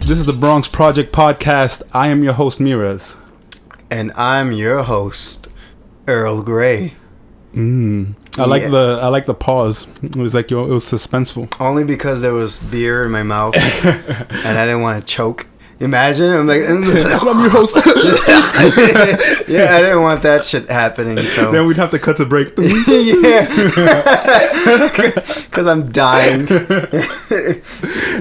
This is the Bronx Project Podcast. I am your host, Mirez. And I'm your host, Earl Grey. I like the pause. It was like it was suspenseful. Only because there was beer in my mouth and I didn't want to choke. Imagine I'm like, I'm your host. Yeah, I didn't want that shit happening. So then we'd have to cut to break. Yeah, because I'm dying.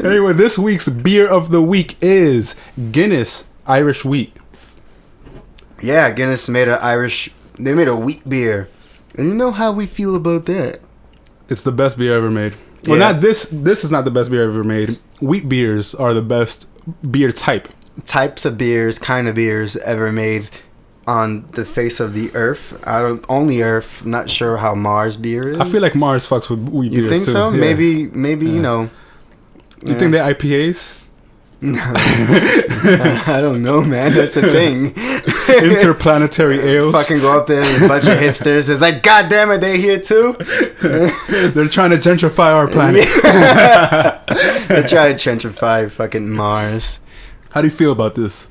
Anyway, this week's beer of the week is Guinness Irish Wheat. Yeah, Guinness made They made a wheat beer, and you know how we feel about that. It's the best beer ever made. Well, not this. This is not the best beer ever made. Wheat beers are the best beer types of beers, kind of beers ever made on the face of the earth. Only Earth. Not sure how Mars beer is. I feel like Mars fucks with wheat beers. You think so? Yeah. Maybe you know. You think they're IPAs? No. I don't know, man. That's the thing. Interplanetary ales. Fucking go up there and a bunch of hipsters. It's like, God damn it, they here too. They're trying to gentrify our planet. They're trying to gentrify fucking Mars. How do you feel about this?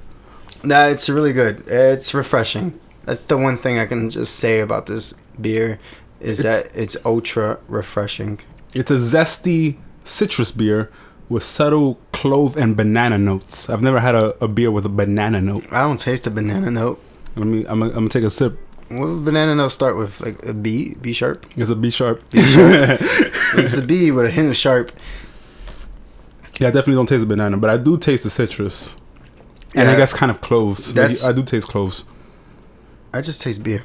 Nah, it's really good. It's refreshing. That's the one thing I can just say about this beer is that it's ultra refreshing. It's a zesty citrus beer with subtle clove and banana notes. I've never had a beer with a banana note. I don't taste a banana note. I'm gonna take a sip. What does banana note start with? Like a B? B sharp? It's a B sharp. It's a B with a hint of sharp. Yeah, I definitely don't taste the banana, but I do taste the citrus. And I guess kind of cloves. I do taste cloves. I just taste beer.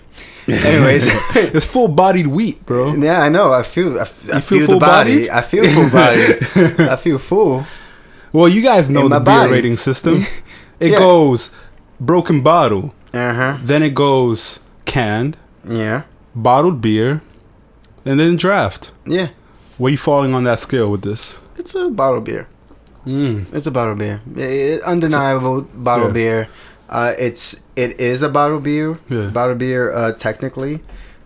Anyways, it's full-bodied wheat, bro. Yeah, I know. I feel the body. I feel full body. I feel full. Well, you guys know the beer rating system. It goes broken bottle. Then it goes canned. Yeah. Bottled beer. And then draft. Yeah. Where are you falling on that scale with this? It's a bottled beer. It's a bottled beer. Undeniable bottled beer. It is a bottled beer. Yeah. Bottled beer, technically,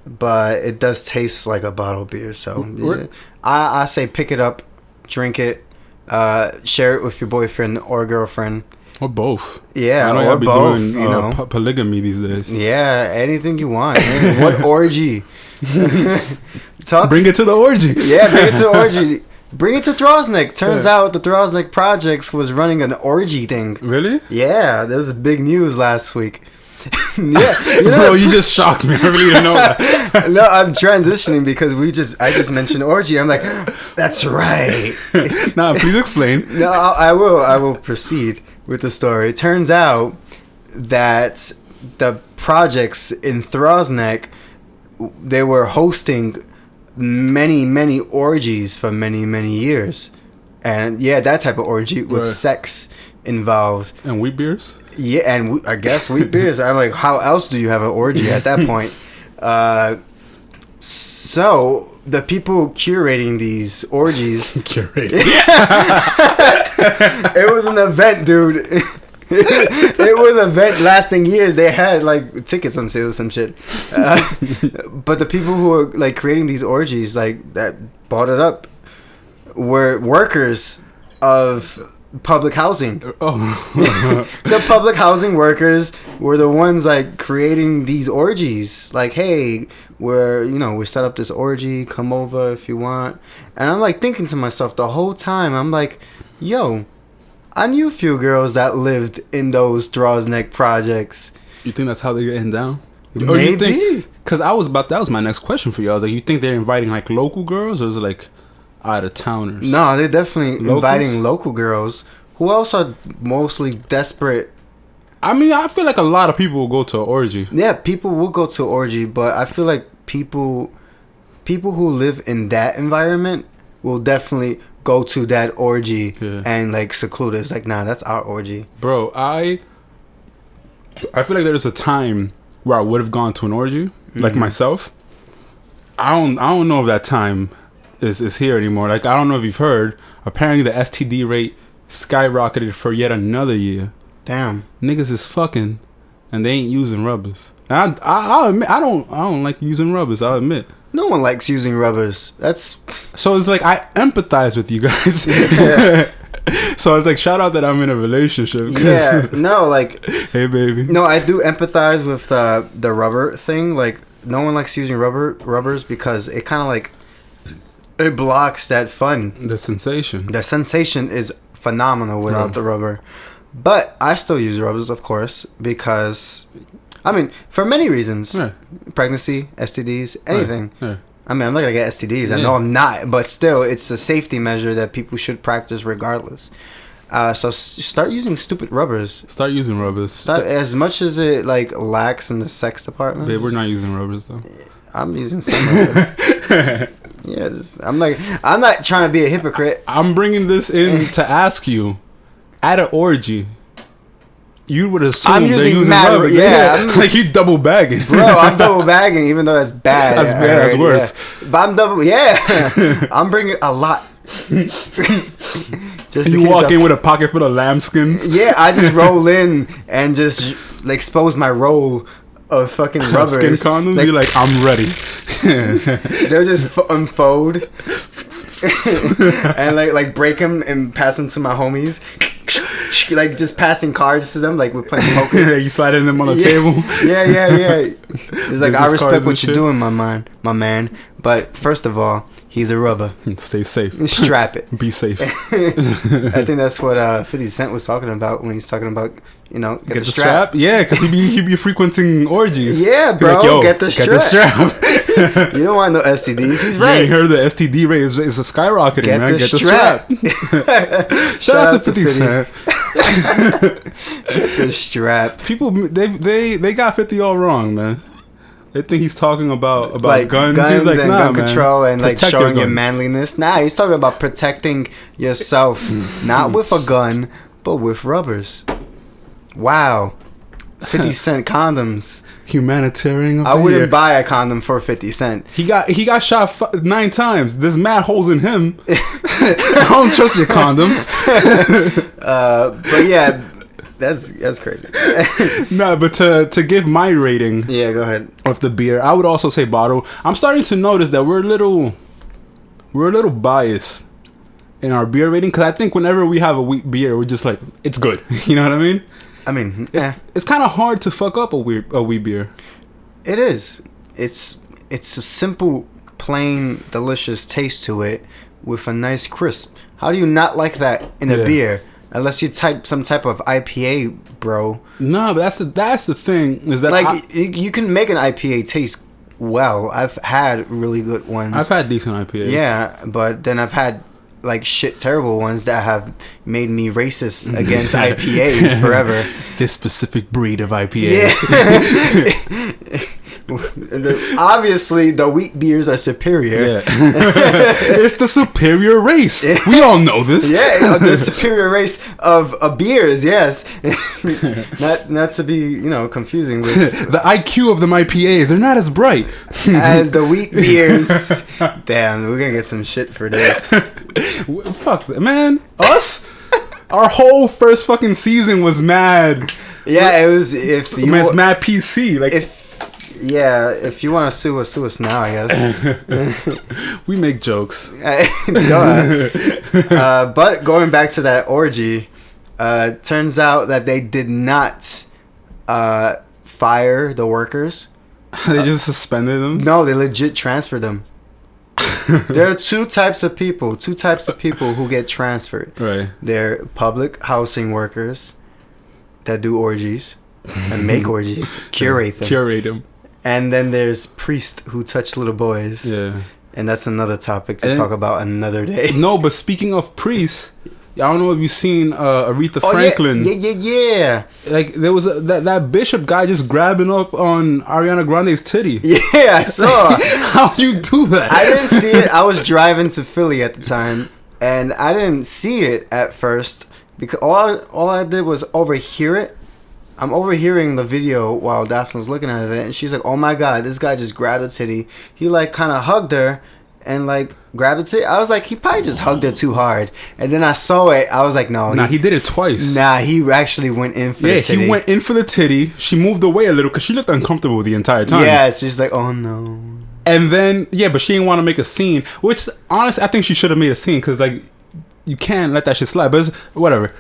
but it does taste like a bottled beer. So yeah. I say pick it up, drink it, share it with your boyfriend or girlfriend. Or both. Yeah, or both. Doing, you know, polygamy these days. Yeah, anything you want. What orgy? Bring it to the orgy. Yeah, bring it to the orgy. Bring it to THROGGS. Turns out the THROGGS Projects was running an orgy thing. Really? Yeah, there was big news last week. Yeah, bro, you just shocked me. I really didn't know that. No, I'm transitioning because I just mentioned orgy. I'm like, that's right. Nah, please explain. No, I will proceed with the story. It turns out that the projects in THROGGS, they were hosting many orgies for many years, and that type of orgy with sex involved and wheat beers. Yeah, and I guess wheat beers. I'm like, how else do you have an orgy at that point? So the people curating these orgies it was an event, dude. It was an event lasting years. They had like tickets on sale or some shit. But the people who were like creating these orgies, like that bought it up, were workers of public housing. The public housing workers were the ones like creating these orgies. Like, hey, we set up this orgy. Come over if you want. And I'm like thinking to myself the whole time. I'm like, yo, I knew a few girls that lived in those THROGGS projects. You think that's how they get down? Maybe. Because that was my next question for you. I was like, you think they're inviting like local girls, or is it like out of towners? No, they're definitely inviting local girls who also are mostly desperate. I mean, I feel like a lot of people will go to an orgy. Yeah, people will go to an orgy, but I feel like people who live in that environment will definitely go to that orgy and like seclude it. It's like, nah, that's our orgy. Bro, I feel like there's a time where I would have gone to an orgy, like myself. I don't know if that time is here anymore. Like, I don't know if you've heard. Apparently the STD rate skyrocketed for yet another year. Damn. Niggas is fucking and they ain't using rubbers. And I'll admit, I don't like using rubbers, I'll admit. No one likes using rubbers. That's so it's like I empathize with you guys. So it's like, shout out that I'm in a relationship. Yeah, no, like, hey baby. No, I do empathize with the rubber thing. Like, no one likes using rubbers because it kind of like it blocks that fun. The sensation. The sensation is phenomenal without the rubber. But I still use rubbers, of course, because I mean, for many reasons. Right. Pregnancy, STDs, anything. Right. I mean, I'm not gonna get STDs. I know I'm not, but still, it's a safety measure that people should practice regardless. So start using stupid rubbers. Start using rubbers. As much as it like lacks in the sex department. Babe, we're not using rubbers though. I'm using some rubber. Yeah, I'm not trying to be a hypocrite. I'm bringing this in to ask you, at an orgy, you would assume they're using rubber. Yeah, like you double bagging. Bro, I'm double bagging, even though that's bad. That's bad. That's worse. Yeah. But I'm double. Yeah, I'm bringing a lot. Just you walk in with a pocket full of lambskins. Yeah, I just roll in and just like, expose my roll of fucking rubbers. Skin condoms. Like, you're like, I'm ready. They'll just unfold and like break them and pass them to my homies. Like just passing cards to them, like we're playing poker. Yeah, you sliding them on the table. Yeah. It's like, I respect what you're doing, my man. But first of all, he's a rubber. Stay safe. Strap it. Be safe. I think that's what 50 Cent was talking about when he's talking about, get the strap. Yeah, because he be frequenting orgies. Yeah, bro. Like, yo, get the strap. You don't want no STDs. He's right. You ain't heard the STD rate is skyrocketing, man. Get the strap. Shout out to 50 Cent. The strap. People, they got 50 all wrong, man. They think he's talking about like guns. He's like, and nah, gun control man. And like showing your manliness. Nah, he's talking about protecting yourself, not with a gun, but with rubbers. Wow, 50 Cent condoms. Humanitarian. I wouldn't buy a condom for 50 Cent. He got shot 9 times. There's mad holes in him. I don't trust your condoms. But yeah. That's crazy. No, but to give my rating, yeah, go ahead, of the beer, I would also say bottle. I'm starting to notice that we're a little biased in our beer rating, because I think whenever we have a wheat beer, we're just like, it's good. You know what I mean? I mean, it's kind of hard to fuck up a wheat beer. It is. It's a simple, plain, delicious taste to it with a nice crisp. How do you not like that in a beer? Unless you type some type of IPA, bro. No, but that's the thing, is that like you can make an IPA taste well. I've had really good ones. I've had decent IPAs. Yeah, but then I've had like shit terrible ones that have made me racist against IPAs forever. This specific breed of IPA. Yeah. Obviously, the wheat beers are superior. Yeah. It's the superior race. We all know this. Yeah, the superior race of beers. Yes, not to be confusing with the IQ of them IPAs. They're not as bright as the wheat beers. Damn, we're gonna get some shit for this. Fuck, man. Us. Our whole first fucking season was mad. Yeah, it was. It's mad PC. Like if you want to sue us now, I guess. We make jokes. But going back to that orgy, turns out that they did not fire the workers. They just suspended them? No, they legit transferred them. There are two types of people who get transferred. Right. They're public housing workers that do orgies and make orgies, curate them. And then there's priests who touch little boys. Yeah. And that's another topic to talk about another day. No, but speaking of priests, I don't know if you've seen Aretha Franklin. Yeah. Like, there was that bishop guy just grabbing up on Ariana Grande's titty. Yeah, I saw. How you do that? I didn't see it. I was driving to Philly at the time, and I didn't see it at first because all I did was overhear it. I'm overhearing the video while Daphne's looking at it, and she's like, "Oh my god, this guy just grabbed a titty." He like kind of hugged her and like grabbed a titty. I was like, he probably just hugged her too hard. And then I saw it. I was like, no. Nah, he did it twice. Nah, he actually went in for the titty. Yeah, he went in for the titty. She moved away a little because she looked uncomfortable the entire time. Yeah, she's like, oh no. And then, but she didn't want to make a scene, which honestly, I think she should have made a scene because like, you can't let that shit slide. But it's, whatever.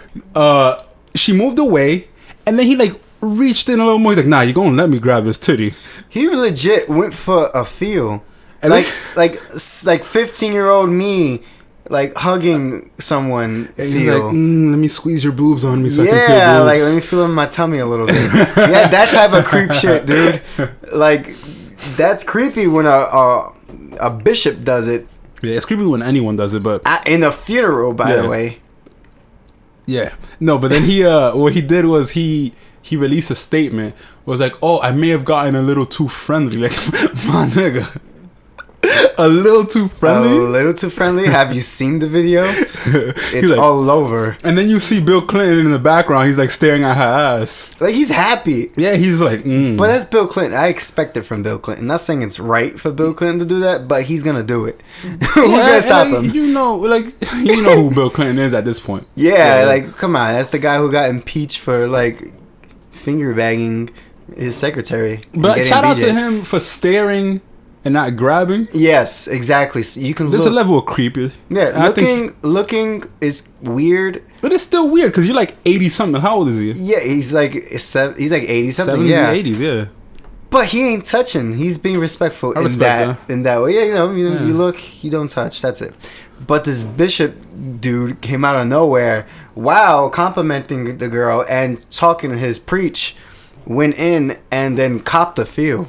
She moved away, and then he like reached in a little more. He's like, nah, you gonna let me grab his titty. He legit went for a feel. And like 15-year-old me, like hugging someone. And he's like, let me squeeze your boobs on me so I can feel boobs. Yeah, like let me feel in my tummy a little bit. Yeah, that type of creep shit, dude. Like that's creepy when a bishop does it. Yeah, it's creepy when anyone does it, but in a funeral, by the way. Yeah, no, but then he what he did was he released a statement. It was like, oh, I may have gotten a little too friendly, like my nigga. A little too friendly. A little too friendly. Have you seen the video? It's like, all over. And then you see Bill Clinton in the background. He's like staring at her ass. Like he's happy. Yeah, he's like. But that's Bill Clinton. I expect it from Bill Clinton. Not saying it's right for Bill Clinton to do that, but he's gonna do it. Who's gonna stop him? You know who Bill Clinton is at this point. Yeah, like come on, that's the guy who got impeached for like finger bagging his secretary. But shout out to him for staring. And not grabbing. Yes, exactly. So you can. There's a level of creepy. Yeah, looking is weird. But it's still weird because you're like 80 something. How old is he? Yeah, he's like 80 something. 70s, Yeah, 80s. Yeah. But he ain't touching. He's being respectful in that way. Yeah, you look, you don't touch. That's it. But this bishop dude came out of nowhere. Wow, complimenting the girl and talking his preach. Went in and then copped a feel.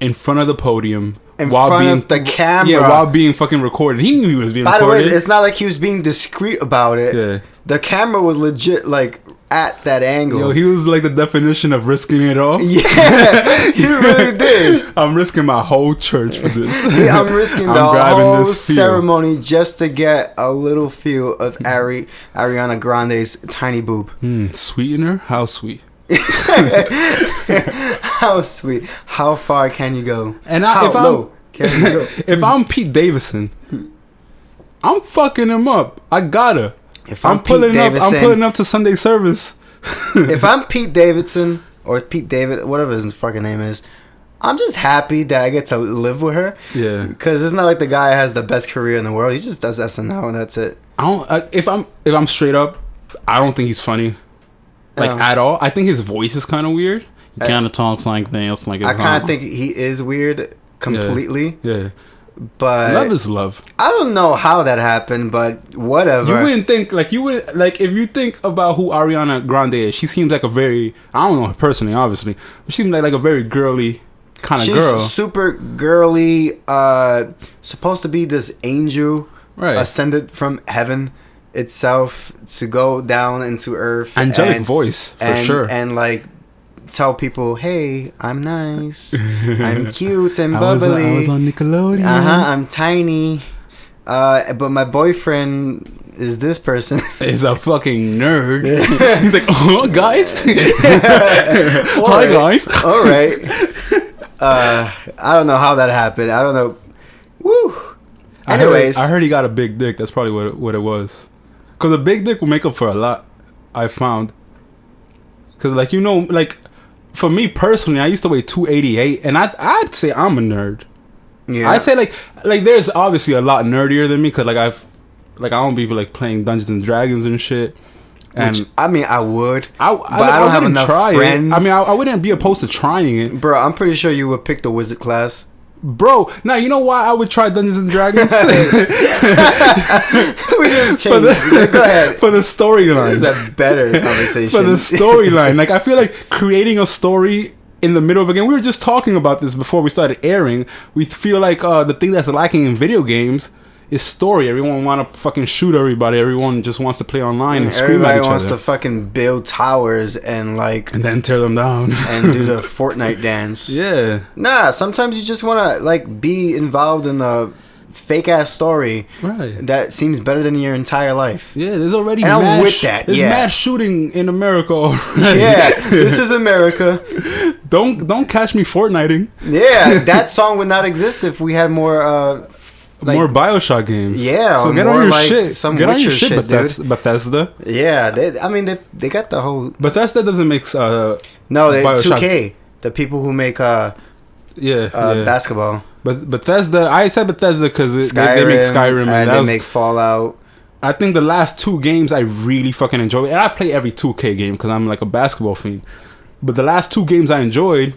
In front of the podium. In front of the camera. Yeah, while being fucking recorded. He knew he was being recorded. By the way, it's not like he was being discreet about it. Yeah. The camera was legit, like, at that angle. Yo, he was like the definition of risking it all. Yeah, he really did. I'm risking my whole church for this. Yeah, I'm risking the whole ceremony just to get a little feel of Ariana Grande's tiny boob. Sweetener? How sweet. How sweet. How far can you go? And if I'm Pete Davidson, I'm fucking him up. I gotta. If I'm pulling up to Sunday service. If I'm Pete Davidson or Pete David, whatever his fucking name is, I'm just happy that I get to live with her. Yeah. Because it's not like the guy has the best career in the world. He just does SNL and that's it. If I'm straight up, I don't think he's funny. Like at all. I think his voice is kind of weird. He kind of talks like this. Like I kind of think he is weird completely. Yeah. But love is love. I don't know how that happened, but whatever. You wouldn't think if you think about who Ariana Grande is, she seems like a very, I don't know her personally, obviously, but she seems like a very girly kind of girl. She's super girly. Supposed to be this angel, ascended from heaven itself to go down into earth. Angelic voice for sure, and like tell people, hey, I'm nice, I'm cute and bubbly. I was on Nickelodeon. I'm tiny, but my boyfriend is this person. Is a fucking nerd. He's like, oh guys, hi guys. All right. I don't know how that happened. I don't know. Woo. Anyways, I heard he got a big dick. That's probably what it was. Because a big dick will make up for a lot, I found. Because, for me personally, I used to weigh 288, and I'd say I'm a nerd. Yeah. I'd say, like there's obviously a lot nerdier than me, because, I don't be, playing Dungeons and Dragons and shit. And which, I mean, I would. But I don't have enough friends. I mean, I wouldn't be opposed to trying it. Bro, I'm pretty sure you would pick the wizard class. Bro, now you know why I would try Dungeons and Dragons? We just changed. Go ahead. For the storyline. This is a better conversation. For the storyline. I feel like creating a story in the middle of a game. We were just talking about this before we started airing. We feel like the thing that's lacking in video games is story. Everyone want to fucking shoot everybody. Everyone just wants to play online and scream at each other. Everybody wants to fucking build towers and then tear them down and do the Fortnite dance. Yeah. Nah, sometimes you just want to be involved in a fake ass story that seems better than your entire life. Yeah, there's already and I'm with that. There's mad shooting in America already. Yeah, this is America. Don't catch me Fortniting. Yeah, that song would not exist if we had more more BioShock games. Yeah, so get on your shit. Get on your shit, Bethesda. Yeah, they got the whole. Bethesda doesn't make no, they 2K. The people who make basketball. But Bethesda, I said Bethesda because they make Skyrim and they make Fallout. I think the last 2 games I really fucking enjoyed. And I play every 2K game because I'm like a basketball fiend. But the last 2 games I enjoyed,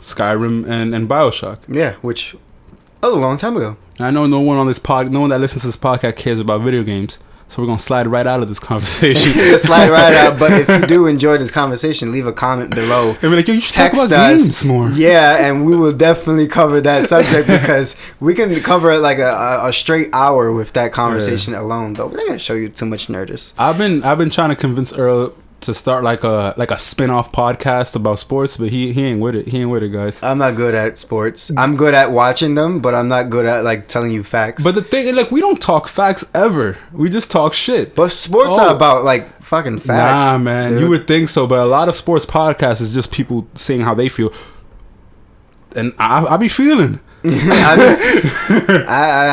Skyrim and BioShock. Yeah, which a long time ago. I know no one that listens to this podcast cares about video games. So we're going to slide right out of this conversation. Slide right out. But if you do enjoy this conversation, leave a comment below. And be like, yo, you should talk about games more. Yeah, and we will definitely cover that subject because we can cover like a straight hour with that conversation alone. But we're not going to show you too much nerdist. I've been trying to convince Earl to start like a spin-off podcast about sports, but he ain't with it. He ain't with it, guys. I'm not good at sports. I'm good at watching them, but I'm not good at like telling you facts. But the thing, like, we don't talk facts ever. We just talk shit. But sports are about like fucking facts. Nah, man, dude. You would think so, but a lot of sports podcasts is just people saying how they feel, and I be feeling. I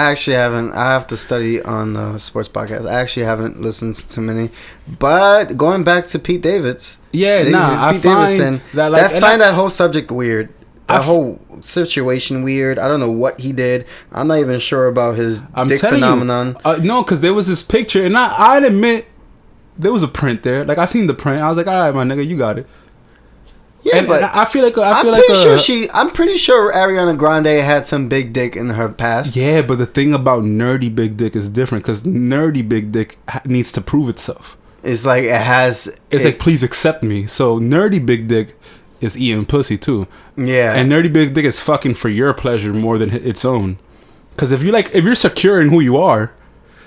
actually haven't. I have to study on sports podcasts. I actually haven't listened to many. But going back to Pete Davidson, I find that whole subject weird. That whole situation weird. I don't know what he did. I'm not even sure about his dick phenomenon. No, because there was this picture, and I'd admit there was a print there. Like I seen the print. I was like, all right, my nigga, you got it. Yeah, and, but I feel like I'm pretty sure Ariana Grande had some big dick in her past. Yeah, but the thing about nerdy big dick is different because nerdy big dick needs to prove itself. It's like It's like, please accept me. So nerdy big dick is eating pussy too. Yeah, and nerdy big dick is fucking for your pleasure more than its own. Because if you're secure in who you are.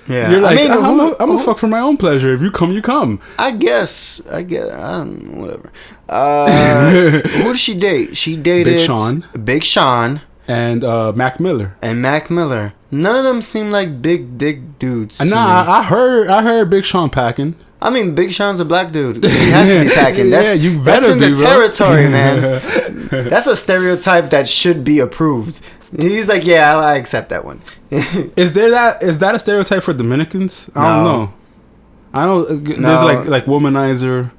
Yeah, you're like, I'm gonna fuck for my own pleasure. If you come, you come. I guess. I don't know, whatever. Who did she date? She dated Big Sean. And Mac Miller. None of them seem like big dick dudes. Nah, I heard Big Sean packing. I mean, Big Sean's a black dude. He has to be packing. That's in the territory, man. That's a stereotype that should be approved. He's like, yeah, I accept that one. Is that a stereotype for Dominicans? I don't know. I know there's like womanizer.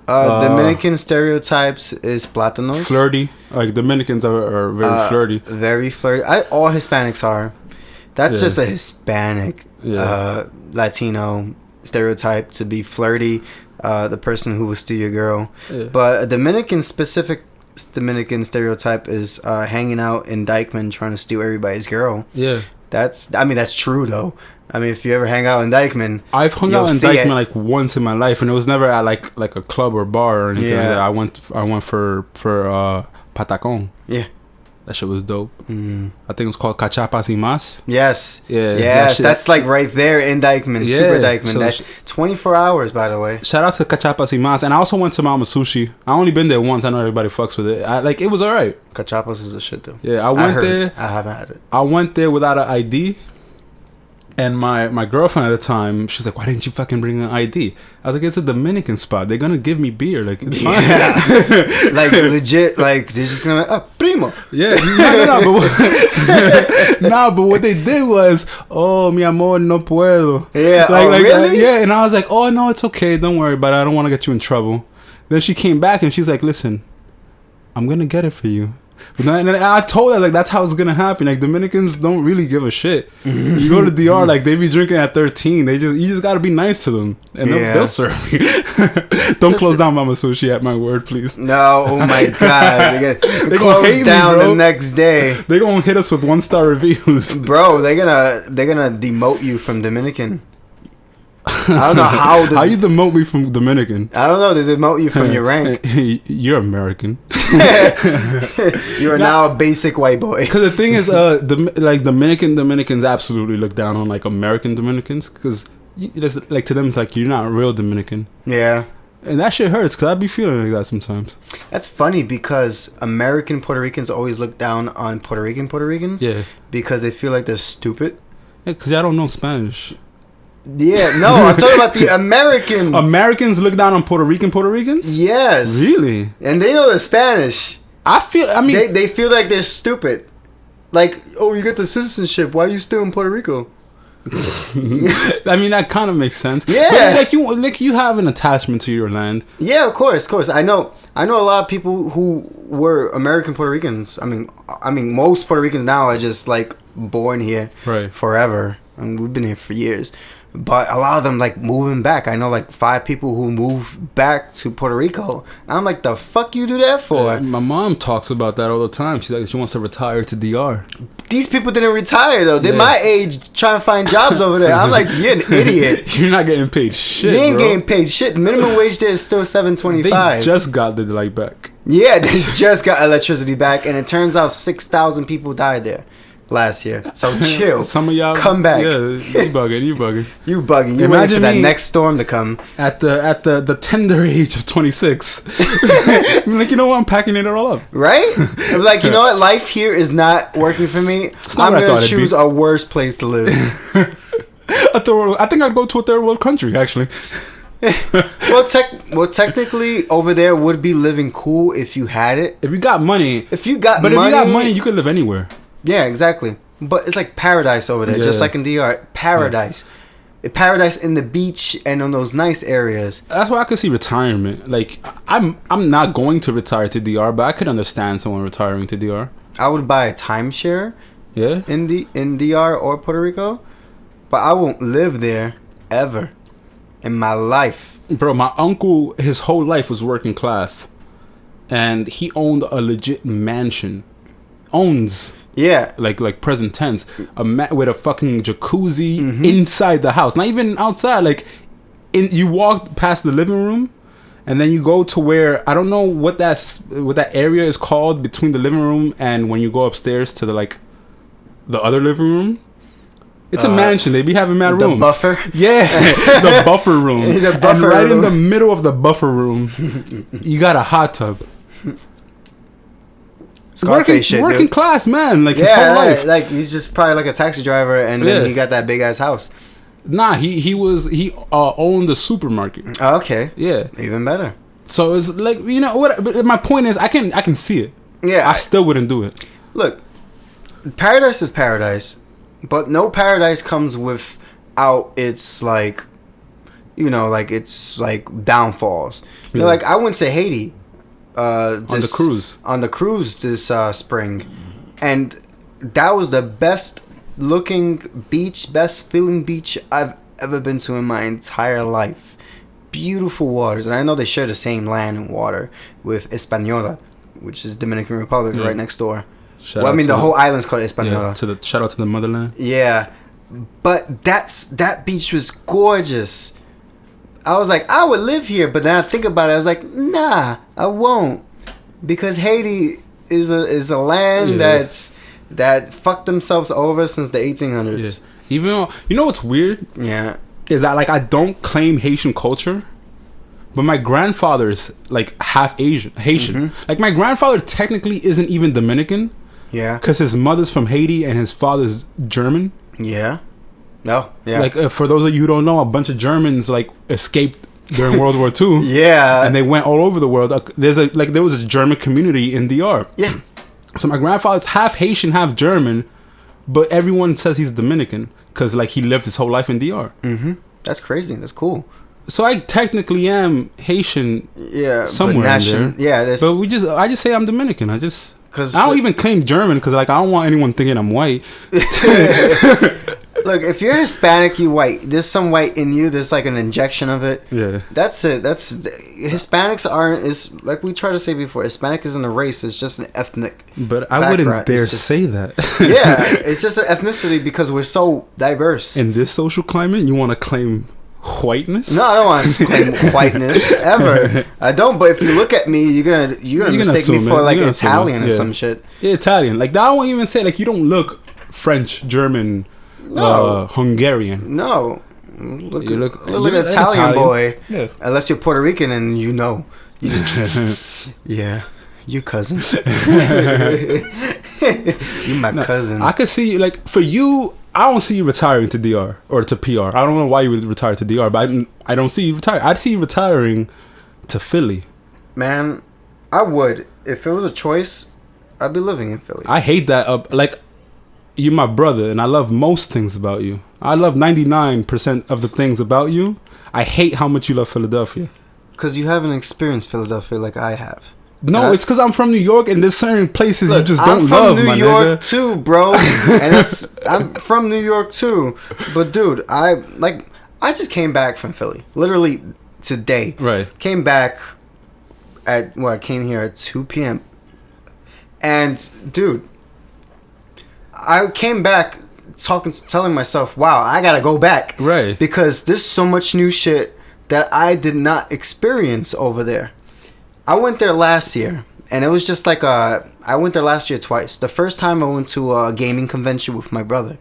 Dominican stereotypes is platanos. Flirty. Like Dominicans are very flirty. Very flirty. All Hispanics are. That's just a Hispanic Latino stereotype to be flirty. The person who will steal your girl. Yeah. But a Dominican stereotype is hanging out in Dykeman trying to steal everybody's girl. Yeah. That's true though. I mean, if you ever hang out in Dykeman, I've hung out in Dykeman like once in my life, and it was never at like a club or bar or anything like that. I went for Patacon. Yeah. That shit was dope. I think it was called Cachapas y Más. Yes. Yeah. Yes, that's like right there in Dykeman. Yeah. Super Dykeman. So that's 24 hours, by the way. Shout out to Cachapas y Más. And I also went to Mama Sushi. I only been there once. I know everybody fucks with it. It was alright. Cachapas is a shit, though. Yeah, I went there. I haven't had it. I went there without an ID. And my girlfriend at the time, she's like, why didn't you fucking bring an ID? I was like, it's a Dominican spot. They're going to give me beer. Like, it's fine. Like, legit, like, they're just going to primo. Yeah. But what they did was, oh, mi amor, no puedo. Yeah, really? Yeah, and I was like, oh, no, it's okay. Don't worry about it. I don't want to get you in trouble. Then she came back and she's like, listen, I'm going to get it for you. And I told her, like, that's how it's gonna happen. Like, Dominicans don't really give a shit. You go to DR, like, they be drinking at 13. You just gotta be nice to them, and they'll serve you. Don't close down Mama Sushi at my word, please. No, oh my god, they close down the next day. They gonna hit us with 1-star reviews, bro. They're gonna demote you from Dominican. I don't know how. How you demote me from Dominican? I don't know. They demote you from your rank. You're American. You are now a basic white boy. Because the thing is, Dominicans absolutely look down on like American Dominicans because like to them it's like you're not a real Dominican. Yeah. And that shit hurts because I be feeling like that sometimes. That's funny because American Puerto Ricans always look down on Puerto Ricans. Yeah. Because they feel like they're stupid. Yeah, because y'all don't know Spanish. Yeah, no, I'm talking about the American. Americans look down on Puerto Ricans? Yes. Really? And they know the Spanish. I mean... They feel like they're stupid. Like, oh, you get the citizenship. Why are you still in Puerto Rico? I mean, that kind of makes sense. Yeah. But you have an attachment to your land. Yeah, of course. I know a lot of people who were American Puerto Ricans. I mean, most Puerto Ricans now are just, like, born here forever. and we've been here for years. But a lot of them like moving back. I know like 5 people who moved back to Puerto Rico. I'm like, the fuck you do that for? Yeah, my mom talks about that all the time. She's like, she wants to retire to DR. These people didn't retire though. They're my age trying to find jobs over there. I'm like, you're an idiot. You're not getting paid shit. You ain't getting paid shit. The minimum wage there is still $7.25. They just got the light back. Yeah, they just got electricity back, and it turns out 6,000 people died there last year. So chill. Some of y'all come back. Yeah, you bugging. You bugging. You waiting for that next storm to come. At the tender age of 26. I'm like, you know what? I'm packing it all up. Right? I'm like, you know what? Life here is not working for me. I'm gonna choose a worse place to live. I think I'd go to a third world country, actually. well, technically, over there would be living cool if you had it. If you got money. If you got money, you could live anywhere. Yeah, exactly. But it's like paradise over there, just like in DR. Paradise. Yeah. Paradise in the beach and on those nice areas. That's why I could see retirement. Like, I'm not going to retire to DR, but I could understand someone retiring to DR. I would buy a timeshare. Yeah. In DR or Puerto Rico, but I won't live there ever in my life. Bro, my uncle, his whole life was working class, and he owned a legit mansion. Owns. Yeah. Like present tense. With a fucking jacuzzi inside the house. Not even outside. Like, you walk past the living room, and then you go to where, I don't know what that area is called between the living room and when you go upstairs to the other living room. It's a mansion. They be having mad rooms. The buffer? Yeah. The buffer room. And right in the middle of the buffer room, you got a hot tub. Scarface shit, working dude. Class man, like his whole life. Like he's just probably like a taxi driver, and then he got that big ass house. Nah, he owned the supermarket. Oh, okay. Yeah. Even better. So it's like, you know what? But my point is, I can see it. Yeah. I still wouldn't do it. Look, paradise is paradise, but no paradise comes without its like, you know, like it's like downfalls. Yeah. You know, like I went to Haiti. On the cruise this spring, and that was the best looking beach, best feeling beach I've ever been to in my entire life. Beautiful waters, and I know they share the same land and water with Hispaniola, which is Dominican Republic, right next door. The whole island's called Hispaniola. Yeah, shout out to the motherland. Yeah, but that beach was gorgeous. I was like, I would live here, but then I think about it. I was like, nah, I won't, because Haiti is a land that fucked themselves over since the 1800s. Yeah. Even though, you know what's weird? Yeah, is that like I don't claim Haitian culture, but my grandfather is like half Haitian. Like my grandfather technically isn't even Dominican. Yeah, because his mother's from Haiti and his father's German. Yeah. No, yeah. Like for those of you who don't know, a bunch of Germans like escaped during World War II. Yeah, and they went all over the world. There was a German community in DR. Yeah. So my grandfather's half Haitian, half German, but everyone says he's Dominican because like he lived his whole life in DR. That's crazy. That's cool. So I technically am Haitian. Yeah, somewhere in there. Yeah, but I just say I'm Dominican. I don't even claim German because like I don't want anyone thinking I'm white. Look, if you're Hispanic, you white. There's some white in you. There's like an injection of it. Yeah. That's it. Hispanics aren't. Is like we tried to say before. Hispanic isn't a race. It's just an ethnic. But I wouldn't dare say that. Yeah, it's just an ethnicity because we're so diverse. In this social climate, you want to claim whiteness? No, I don't want to claim whiteness ever. I don't. But if you look at me, you're gonna mistake me for like Italian or some shit. Yeah, Italian. Like I won't even say like you don't look French, German. No. Hungarian. No. You look like an Italian boy. Yeah. Unless you're Puerto Rican and you know. You just, yeah. You cousin. You my cousin. I could see, like, for you, I don't see you retiring to DR or to PR. I don't know why you would retire to DR, but I don't see you retiring. I'd see you retiring to Philly. Man, I would. If it was a choice, I'd be living in Philly. I hate that. Like, you're my brother, and I love most things about you. I love 99% of the things about you. I hate how much you love Philadelphia. Because you haven't experienced Philadelphia like I have. No, it's because I'm from New York, and there's certain places you just don't love, my nigga. I'm from New York too, bro. And I'm from New York too. But dude, I just came back from Philly, literally today. Right. Came back I came here at 2 p.m. And dude, I came back telling myself, wow, I gotta go back. Right. Because there's so much new shit that I did not experience over there. I went there last year, and it was just like I went there last year twice. The first time I went to a gaming convention with my brother,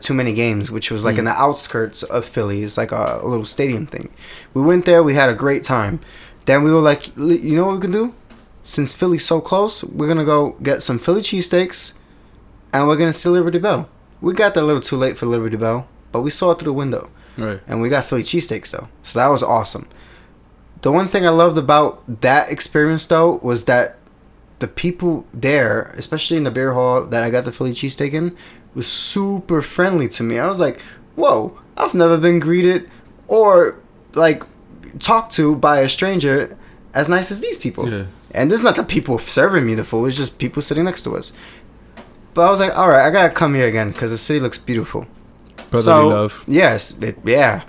Too Many Games, which was like in the outskirts of Philly. It's like a little stadium thing. We went there, we had a great time. Then we were like, you know what we can do? Since Philly's so close, we're gonna go get some Philly cheesesteaks, and we're gonna see Liberty Bell. We got there a little too late for Liberty Bell, but we saw it through the window. Right. And we got Philly cheesesteaks though, so that was awesome. The one thing I loved about that experience, though, was that the people there, especially in the beer hall that I got the Philly cheesesteak in, was super friendly to me. I was like, whoa, I've never been greeted or, like, talked to by a stranger as nice as these people. Yeah. And this is not the people serving me the food, it's just people sitting next to us. But I was like, all right, I gotta come here again because the city looks beautiful. Brotherly love. Yes, yeah.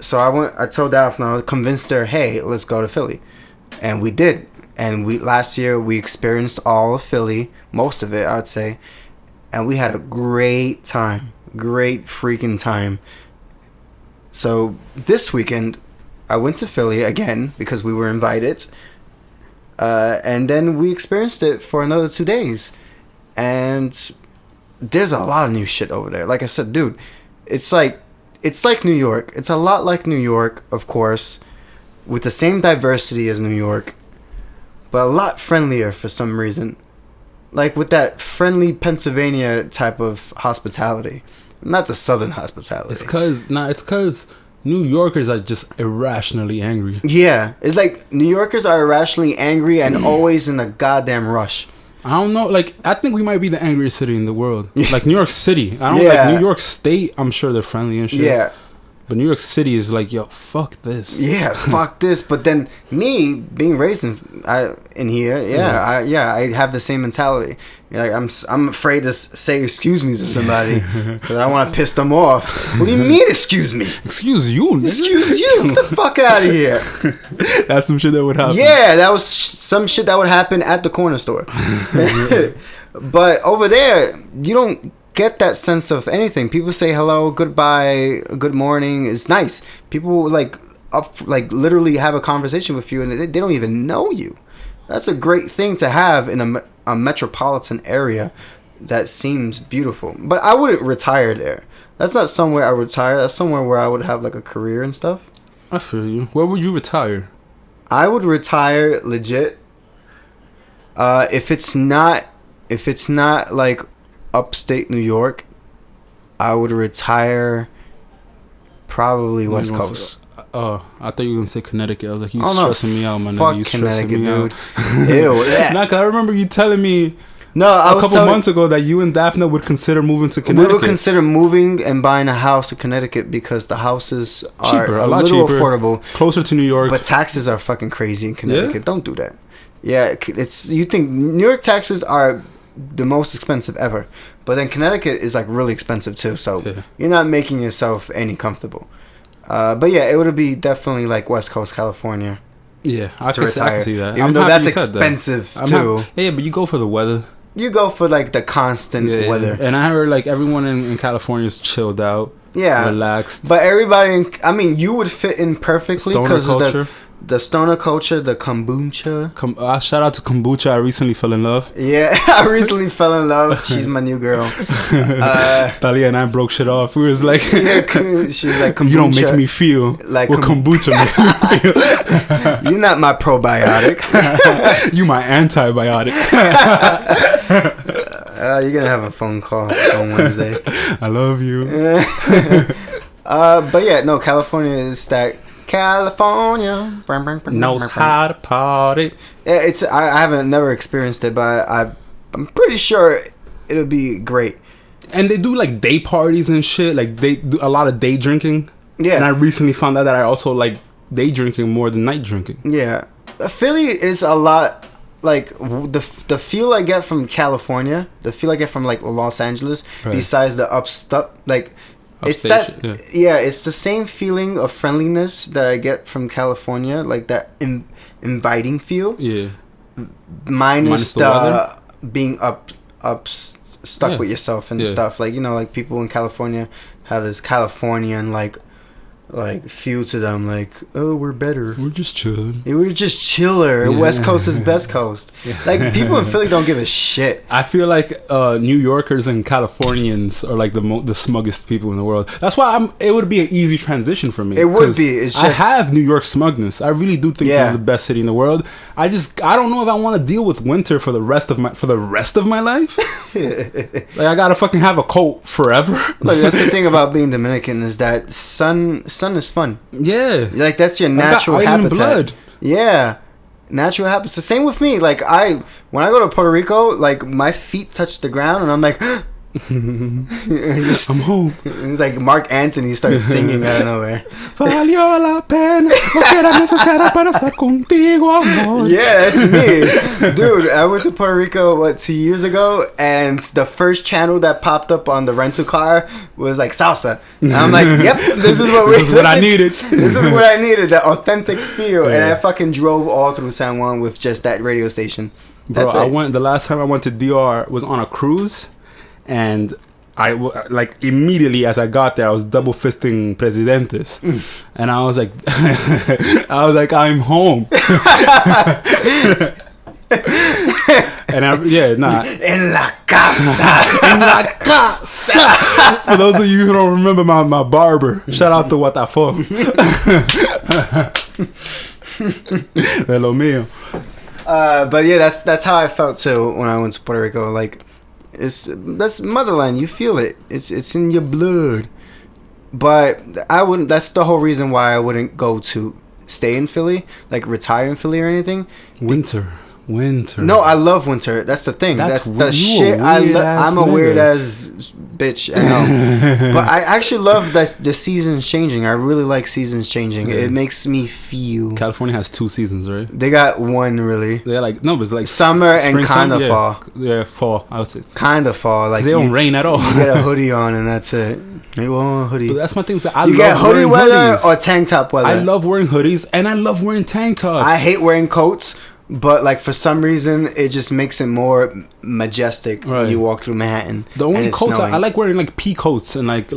So I told Daphne, convinced her, hey, let's go to Philly. And we did. And last year we experienced all of Philly, most of it, I'd say. And we had a great time. Great freaking time. So this weekend, I went to Philly again because we were invited. And then we experienced it for another 2 days. And there's a lot of new shit over there. Like I said, dude, it's like New York. It's a lot like New York, of course, with the same diversity as New York, but a lot friendlier for some reason. Like with that friendly Pennsylvania type of hospitality. Not the southern hospitality. It's because New Yorkers are just irrationally angry. Yeah. It's like New Yorkers are irrationally angry and always in a goddamn rush. I don't know. Like, I think we might be the angriest city in the world. Like, New York City. I don't like New York State. I'm sure they're friendly and shit. Yeah. But New York City is like, yo, fuck this. Yeah, fuck this. But then me being raised in here, I have the same mentality. You know, like, I'm afraid to say excuse me to somebody because I don't want to piss them off. What do you mean, excuse me? Excuse you, nigga. Excuse you. Get the fuck out of here. That's some shit that would happen. Yeah, that was some shit that would happen at the corner store. But over there, you don't get that sense of anything. People say hello, goodbye, good morning. It's nice. People literally have a conversation with you and they don't even know you. That's a great thing to have in a metropolitan area that seems beautiful. But I wouldn't retire there. That's not somewhere I would retire. That's somewhere where I would have like a career and stuff. I feel you. Where would you retire? I would retire legit. If it's not like upstate New York, I would retire probably West Coast. I thought you were gonna say Connecticut. I was like, you stressing me out, my nigga. Fuck You Connecticut, stressing me dude. out. Ew. Nah, 'cause I remember you telling me a couple months ago that you and Daphne would consider moving to Connecticut. We would consider moving and buying a house in Connecticut because the houses are cheaper, a lot little cheaper, affordable, closer to New York. But taxes are fucking crazy in Connecticut. Yeah? Don't do that. Yeah, you think New York taxes are the most expensive ever, but then Connecticut is like really expensive too. So you're not making yourself any comfortable. But yeah, it would be definitely like West Coast California. Yeah, I can see that. Even though that's expensive too. Yeah, but you go for the weather. You go for like the constant weather. And I heard like everyone in California is chilled out. Yeah, relaxed. But everybody, you would fit in perfectly because of the stoner culture, the kombucha. Shout out to kombucha. I recently fell in love. Yeah, I recently fell in love. She's my new girl. Talia and I broke shit off. We was like, she's like, kombucha. You don't make me feel like what kombucha makes me feel. You're not my probiotic. You my antibiotic. You're gonna have a phone call on Wednesday. I love you. But yeah, no, California is stacked. California knows how to party. Yeah, I haven't never experienced it, but I'm pretty sure it'll be great. And they do like day parties and shit. Like they do a lot of day drinking. Yeah. And I recently found out that I also like day drinking more than night drinking. Yeah. Philly is a lot like the feel I get from California, the feel I get from like Los Angeles. Right. Besides the like. It's that it's the same feeling of friendliness that I get from California, like that inviting feel. Yeah. Minus the being stuck with yourself and stuff. Like, you know, like people in California have this Californian like feel to them, like, oh, we're better, we're just chilling, we're just chiller. West Coast is best coast. Like, people in Philly don't give a shit. I feel like New Yorkers and Californians are like the smuggest people in the world. That's why it would be an easy transition for me. It would be. It's just, I have New York smugness. I really do think this is the best city in the world. I don't know if I want to deal with winter for the rest of my life. Like, I gotta fucking have a coat forever. Look, that's the thing about being Dominican, is that sun is fun. Yeah. Like, that's your natural habitat. Blood. Yeah. Natural habitat. It's the same with me. Like, when I go to Puerto Rico, like, my feet touch the ground and I'm like, I'm home. It's like Mark Anthony starts singing out of nowhere. Valió la pena, lo que era necesario para estar contigo, amor. Yeah, that's me. Dude, I went to Puerto Rico, 2 years ago, and the first channel that popped up on the rental car was like salsa. And I'm like, yep, this is what I needed. This is what I needed, the authentic feel. And I fucking drove all through San Juan with just that radio station. Bro, the last time I went to DR was on a cruise. And I like immediately as I got there, I was double fisting Presidentes, and I was like, I'm home. And en la casa, en la casa. For those of you who don't remember my barber, shout out to Watafo. De lo mío. But yeah, that's how I felt too when I went to Puerto Rico. Like, that's motherland. You feel it. It's in your blood. But I wouldn't. That's the whole reason why I wouldn't go to stay in Philly, like retire in Philly or anything. Winter. No, I love winter. That's the thing. That's the shit. I'm a weird ass bitch. I know. But I actually love that the seasons changing. I really like seasons changing. Yeah. It makes me feel. California has 2 seasons, right? They got one, really. They're like, no, but it's like summer and kind of fall. Yeah, fall. I would say kind of fall. Like, they don't rain at all. You get a hoodie on and that's it. You want a hoodie. But that's my thing. I you love get hoodie weather hoodies. Or tank top weather. I love wearing hoodies and I love wearing tank tops. I hate wearing coats. But like, for some reason, it just makes it more majestic when you walk through Manhattan. The only coats I like wearing, like pea coats and like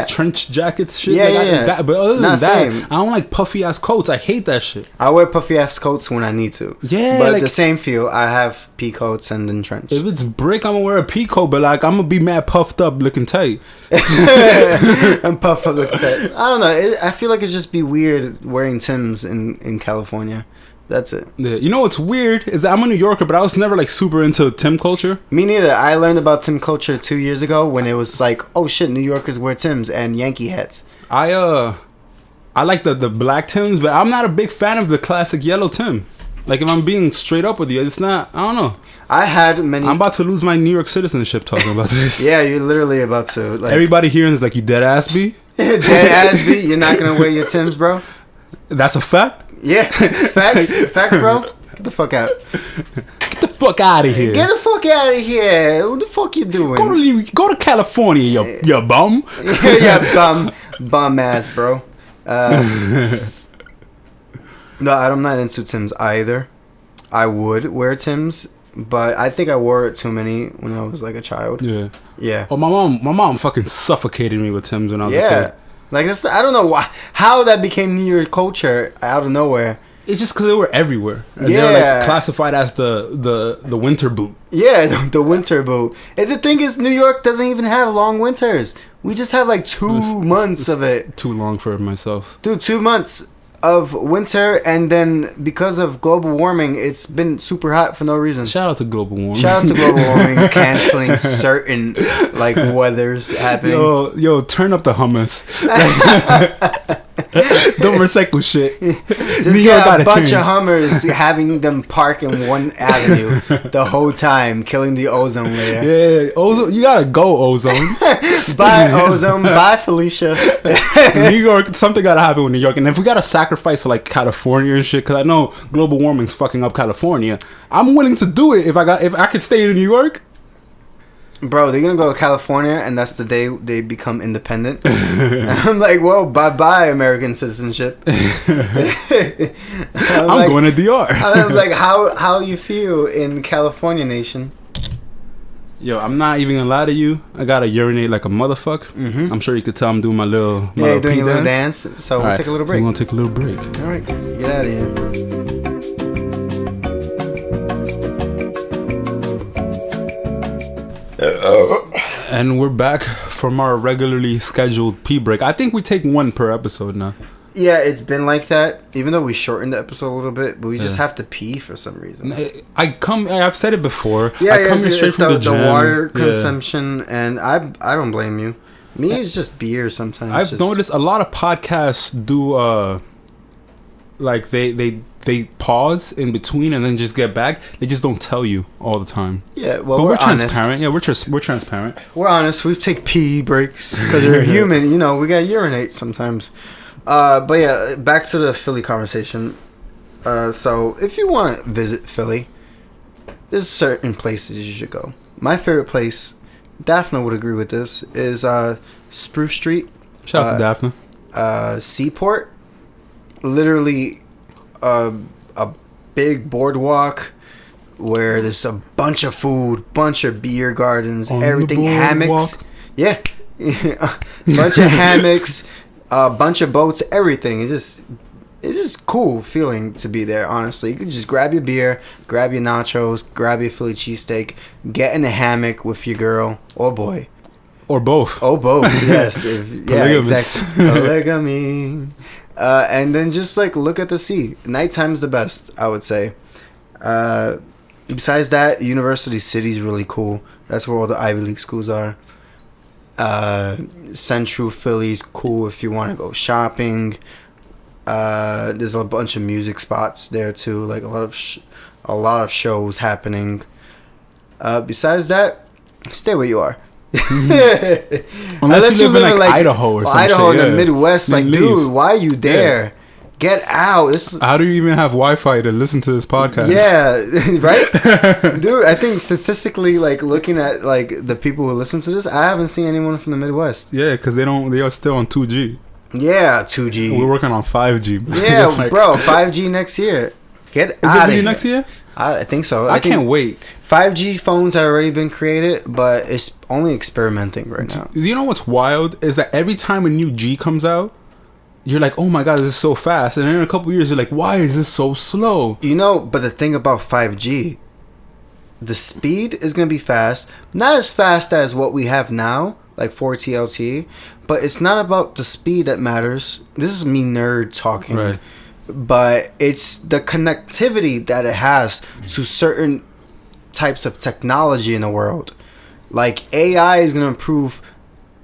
trench jackets, shit. Yeah. But other than that, I don't like puffy ass coats. I hate that shit. I wear puffy ass coats when I need to. Yeah, but like, the same feel. I have pea coats and then trench. If it's brick, I'm gonna wear a pea coat. But like, I'm gonna be mad puffed up, looking tight. I'm puffed up, looking tight. I don't know. I feel like it'd just be weird wearing Timbs in California. That's it. Yeah. You know what's weird is that I'm a New Yorker, but I was never like super into Tim culture. Me neither. I learned about Tim culture 2 years ago when it was like, oh shit, New Yorkers wear Tims and Yankee hats. I like the black Tims, but I'm not a big fan of the classic yellow Tim. Like, if I'm being straight up with you, it's not. I don't know. I'm about to lose my New York citizenship talking about this. Yeah, you're literally about to. Like, everybody hearing is like, you dead ass B? Dead ass B? You're not gonna wear your Tims, bro? That's a fact. Yeah, facts, bro. Get the fuck out. Get the fuck out of here. Get the fuck out of here. What the fuck you doing? Go to California, you bum. Yeah, bum ass, bro. No, I'm not into Tims either. I would wear Tims, but I think I wore it too many when I was like a child. Yeah. Oh, my mom fucking suffocated me with Tims when I was a kid. Like, I don't know how that became New York culture out of nowhere. It's just because they were everywhere. And they were like classified as the winter boot. Yeah, the winter boot. And the thing is, New York doesn't even have long winters. We just have like 2 months of it. Too long for myself. Dude, 2 months of winter, and then because of global warming, it's been super hot for no reason. Shout out to global warming. Canceling certain like weathers happening. Yo, turn up the hummus. Don't recycle shit. Just get a bunch of Hummers, having them park in one avenue the whole time, killing the ozone layer. Yeah, ozone. You gotta go, ozone. Bye, ozone. Bye, Felicia. New York, something gotta happen with New York, and if we gotta sacrifice like California and shit, because I know global warming's fucking up California, I'm willing to do it if I could stay in New York. Bro, they're gonna go to California, and that's the day they become independent. I'm like, well, bye American citizenship. I'm going to DR. I'm like, how you feel in California nation? Yo, I'm not even gonna lie to you. I gotta urinate like a motherfucker. Mm-hmm. I'm sure you could tell I'm doing my little doing a little dance. So we'll take a little break. So we're gonna take a little break. All right, get out of here. And we're back from our regularly scheduled pee break. I think we take one per episode now. Yeah, it's been like that. Even though we shortened the episode a little bit, but we just have to pee for some reason. I've said it before. Yeah, I come here straight from the gym. The water consumption, and I don't blame you. Me, it's just beer sometimes. I've noticed a lot of podcasts do like they pause in between and then just get back. They just don't tell you all the time. Yeah, well, but we're honest. transparent. Yeah, we're transparent. We're honest. We take pee breaks because we're human. You know, we gotta urinate sometimes. But yeah, back to the Philly conversation. So if you want to visit Philly, there's certain places you should go. My favorite place, Daphne would agree with this, is Spruce Street. Shout out to Daphne. Seaport. Literally a big boardwalk where there's a bunch of food, bunch of beer gardens, everything, hammocks. Yeah. Bunch of hammocks, a bunch of boats, everything. It's just cool feeling to be there, honestly. You can just grab your beer, grab your nachos, grab your Philly cheesesteak, get in a hammock with your girl or boy. Or both. Oh, both, yes. Yeah, exactly. Polygamy. And then just like look at the sea. Nighttime's the best, I would say. Besides that, University City's really cool. That's where all the Ivy League schools are. Central Philly's cool if you want to go shopping. There's a bunch of music spots there too, like a lot of shows happening. Besides that, stay where you are. Unless you live in like Idaho or something. Idaho in the Midwest, like, leave. Dude, why are you there? Yeah. Get out. How do you even have Wi-Fi to listen to this podcast? Yeah, right? Dude, I think statistically, like, looking at, like, the people who listen to this, I haven't seen anyone from the Midwest. Yeah, because they are still on 2G. Yeah, 2G. We're working on 5G. Yeah, like, bro, 5G next year. Get out of here. Is it really next year? I think so. I can't wait. 5G phones have already been created, but it's only experimenting right now. You know what's wild is that every time a new G comes out, you're like, oh my god, this is so fast. And then in a couple years, you're like, why is this so slow? You know, but the thing about 5G, the speed is going to be fast. Not as fast as what we have now, like 4G LTE, but it's not about the speed that matters. This is me nerd talking. Right. But it's the connectivity that it has to certain types of technology in the world. Like AI is going to improve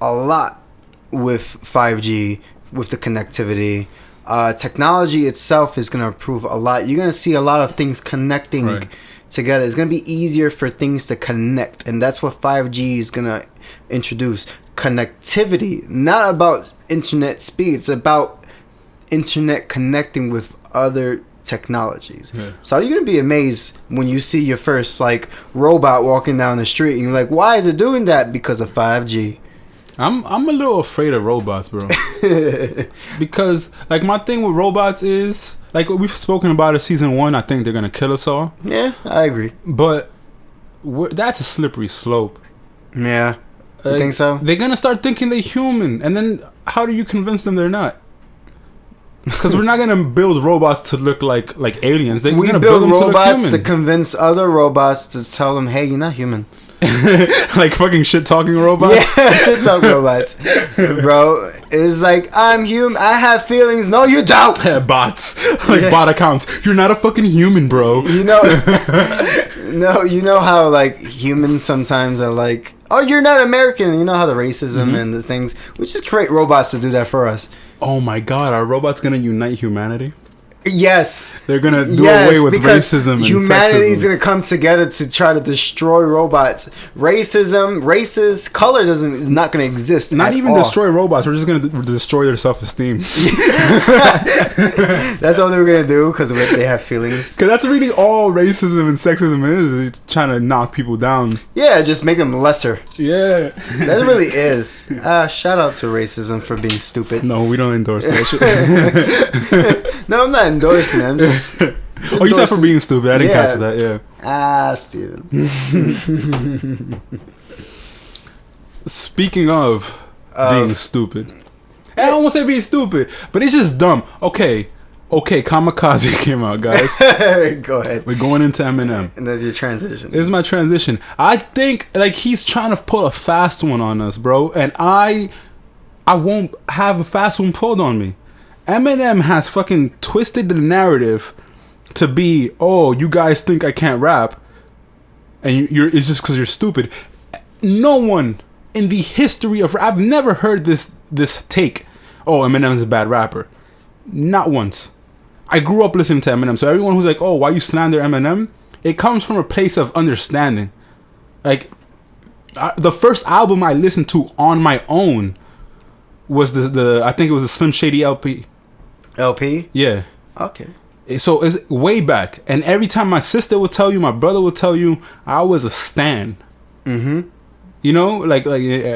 a lot with 5G, with the connectivity. Technology itself is going to improve a lot. You're going to see a lot of things connecting together. It's going to be easier for things to connect, and that's what 5G is going to introduce. Connectivity, not about internet speed. It's about internet connecting with other technologies. Yeah. So you're gonna be amazed when you see your first like robot walking down the street and you're like, why is it doing that? Because of 5G. I'm a little afraid of robots, bro. Because like my thing with robots is like we've spoken about it season 1. I think they're gonna kill us all. Yeah, I agree. But that's a slippery slope. Yeah, you think so? They're gonna start thinking they're human, and then how do you convince them they're not? Because we're not gonna build robots to look like aliens. We're gonna build them robots to convince other robots to tell them, "Hey, you're not human." Like fucking shit talking robots. Yeah, shit talking robots, bro. It's like I'm human. I have feelings. No, you don't. Bots, like bot accounts. You're not a fucking human, bro. You know, no. You know how like humans sometimes are like, "Oh, you're not American." You know how the racism and the things. We just create robots to do that for us. Oh my God, are robots gonna unite humanity? Yes. They're gonna do away with racism and humanity is sexism. gonna come together to try to destroy robots. Racism, racist, color is not gonna exist. Not even all. destroy robots. We're just gonna destroy their self-esteem. That's all they were gonna do because they have feelings. Because that's really all racism and sexism is. It's trying to knock people down. Yeah, just make them lesser. Yeah. That really is. Shout out to racism for being stupid. No, we don't endorse that shit. No, I'm not endorsing it. I'm just. Oh, you said for being stupid. I didn't catch that. Yeah. Steven. Speaking of being stupid, I don't want to say being stupid, but it's just dumb. Okay, Kamikaze came out, guys. Go ahead. We're going into Eminem. And that's your transition. This is my transition. I think like he's trying to pull a fast one on us, bro, and I won't have a fast one pulled on me. Eminem has fucking twisted the narrative to be, oh, you guys think I can't rap, and it's just because you're stupid. No one in the history of rap, I've never heard this take. Oh, Eminem's a bad rapper. Not once. I grew up listening to Eminem, so everyone who's like, oh, why you slander Eminem? It comes from a place of understanding. Like, the first album I listened to on my own was the I think it was the Slim Shady LP. LP? Yeah. Okay. So it's way back, and every time my sister would tell you, my brother would tell you, I was a stan. Mm-hmm. You know, like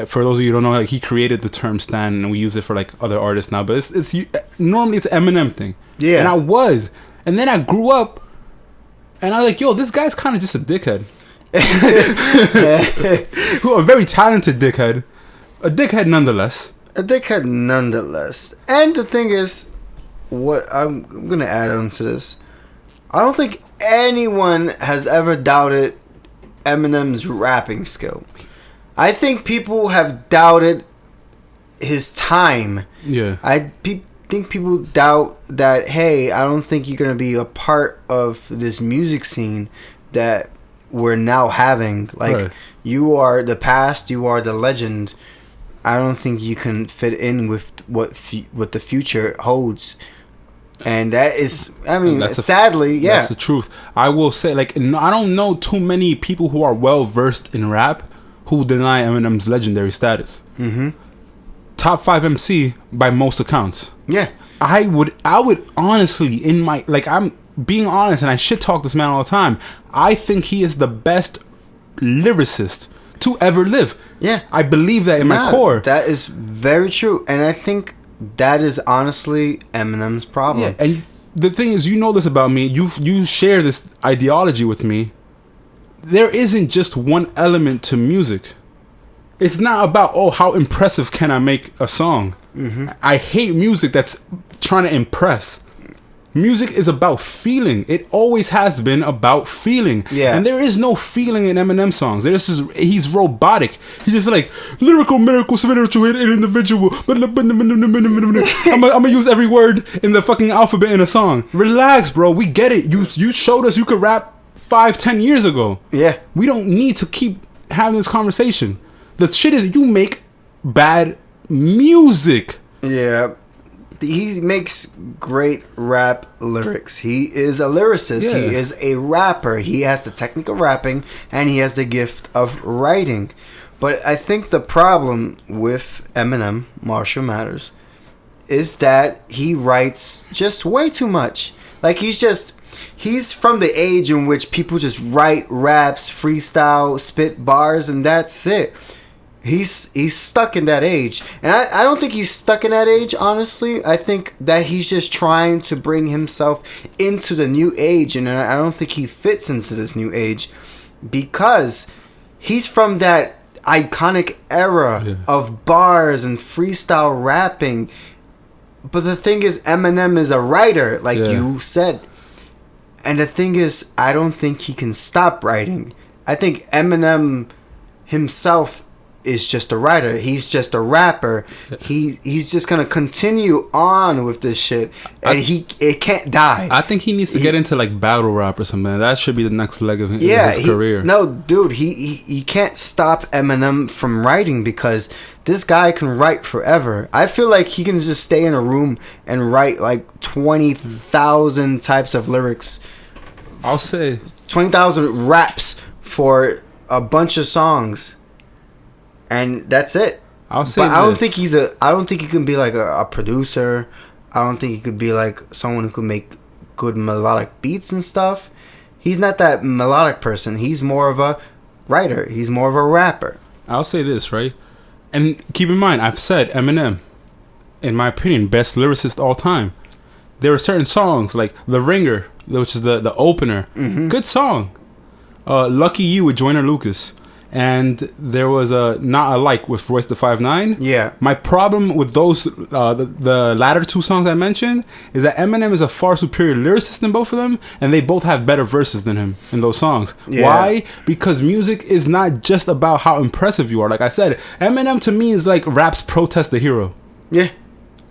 for those of you who don't know, like he created the term stan, and we use it for like other artists now. But it's normally it's an Eminem thing. Yeah. And I was, and then I grew up, and I was like, yo, this guy's kind of just a dickhead. Who a very talented dickhead, a dickhead nonetheless. A dickhead nonetheless. And the thing is, what I'm gonna add on to this, I don't think anyone has ever doubted Eminem's rapping skill. I think people have doubted his time. Yeah. Think people doubt that, hey, I don't think you're gonna be a part of this music scene that we're now having. Like, right. You are the past, you are the legend. I don't think you can fit in with what the future holds. And that is, I mean, sadly, yeah. That's the truth. I will say, like, I don't know too many people who are well versed in rap who deny Eminem's legendary status. Mm-hmm. Top 5 MC by most accounts. Yeah. I would honestly, in my, like, I'm being honest, and I shit talk this man all the time. I think he is the best lyricist to ever live. Yeah. I believe that in my core. That is very true. And I think that is honestly Eminem's problem. Yeah, and the thing is, you know this about me. You share this ideology with me. There isn't just one element to music. It's not about, oh, how impressive can I make a song. Mm-hmm. I hate music that's trying to impress. Music is about feeling. It always has been about feeling. Yeah. And there is no feeling in Eminem songs. He's robotic. He's just like, lyrical, miracle, spiritual, individual. I'm gonna use every word in the fucking alphabet in a song. Relax, bro. We get it. You showed us you could rap 5-10 years ago. Yeah. We don't need to keep having this conversation. The shit is, you make bad music. Yeah. He makes great rap lyrics. He is a lyricist. Yeah. He is a rapper. He has the technique of rapping, and he has the gift of writing. But I think the problem with Eminem, Marshall Mathers, is that he writes just way too much. Like, he's from the age in which people just write raps, freestyle, spit bars, and that's it. He's stuck in that age. And I don't think he's stuck in that age, honestly. I think that he's just trying to bring himself into the new age. And I don't think he fits into this new age because he's from that iconic era of bars and freestyle rapping. But the thing is, Eminem is a writer, like you said. And the thing is, I don't think he can stop writing. I think Eminem himself is just a writer. He's just a rapper. He's just gonna continue on with this shit, and it can't die. I think he needs to get into like battle rap or something. That should be the next leg of his career. No, dude, you can't stop Eminem from writing because this guy can write forever. I feel like he can just stay in a room and write like 20,000 types of lyrics. I'll say 20,000 raps for a bunch of songs. And that's it. I'll say, but I don't think he can be like a producer. I don't think he could be like someone who could make good melodic beats and stuff. He's not that melodic person. He's more of a writer. He's more of a rapper. I'll say this, right? And keep in mind, I've said Eminem, in my opinion, best lyricist all time. There are certain songs like The Ringer, which is the opener. Mm-hmm. Good song. Lucky You with Joyner Lucas. And there was a Not Alike with Royce the 5'9". Yeah. My problem with those, the latter two songs I mentioned, is that Eminem is a far superior lyricist than both of them, and they both have better verses than him in those songs. Yeah. Why? Because music is not just about how impressive you are. Like I said, Eminem to me is like rap's Protest the Hero. Yeah.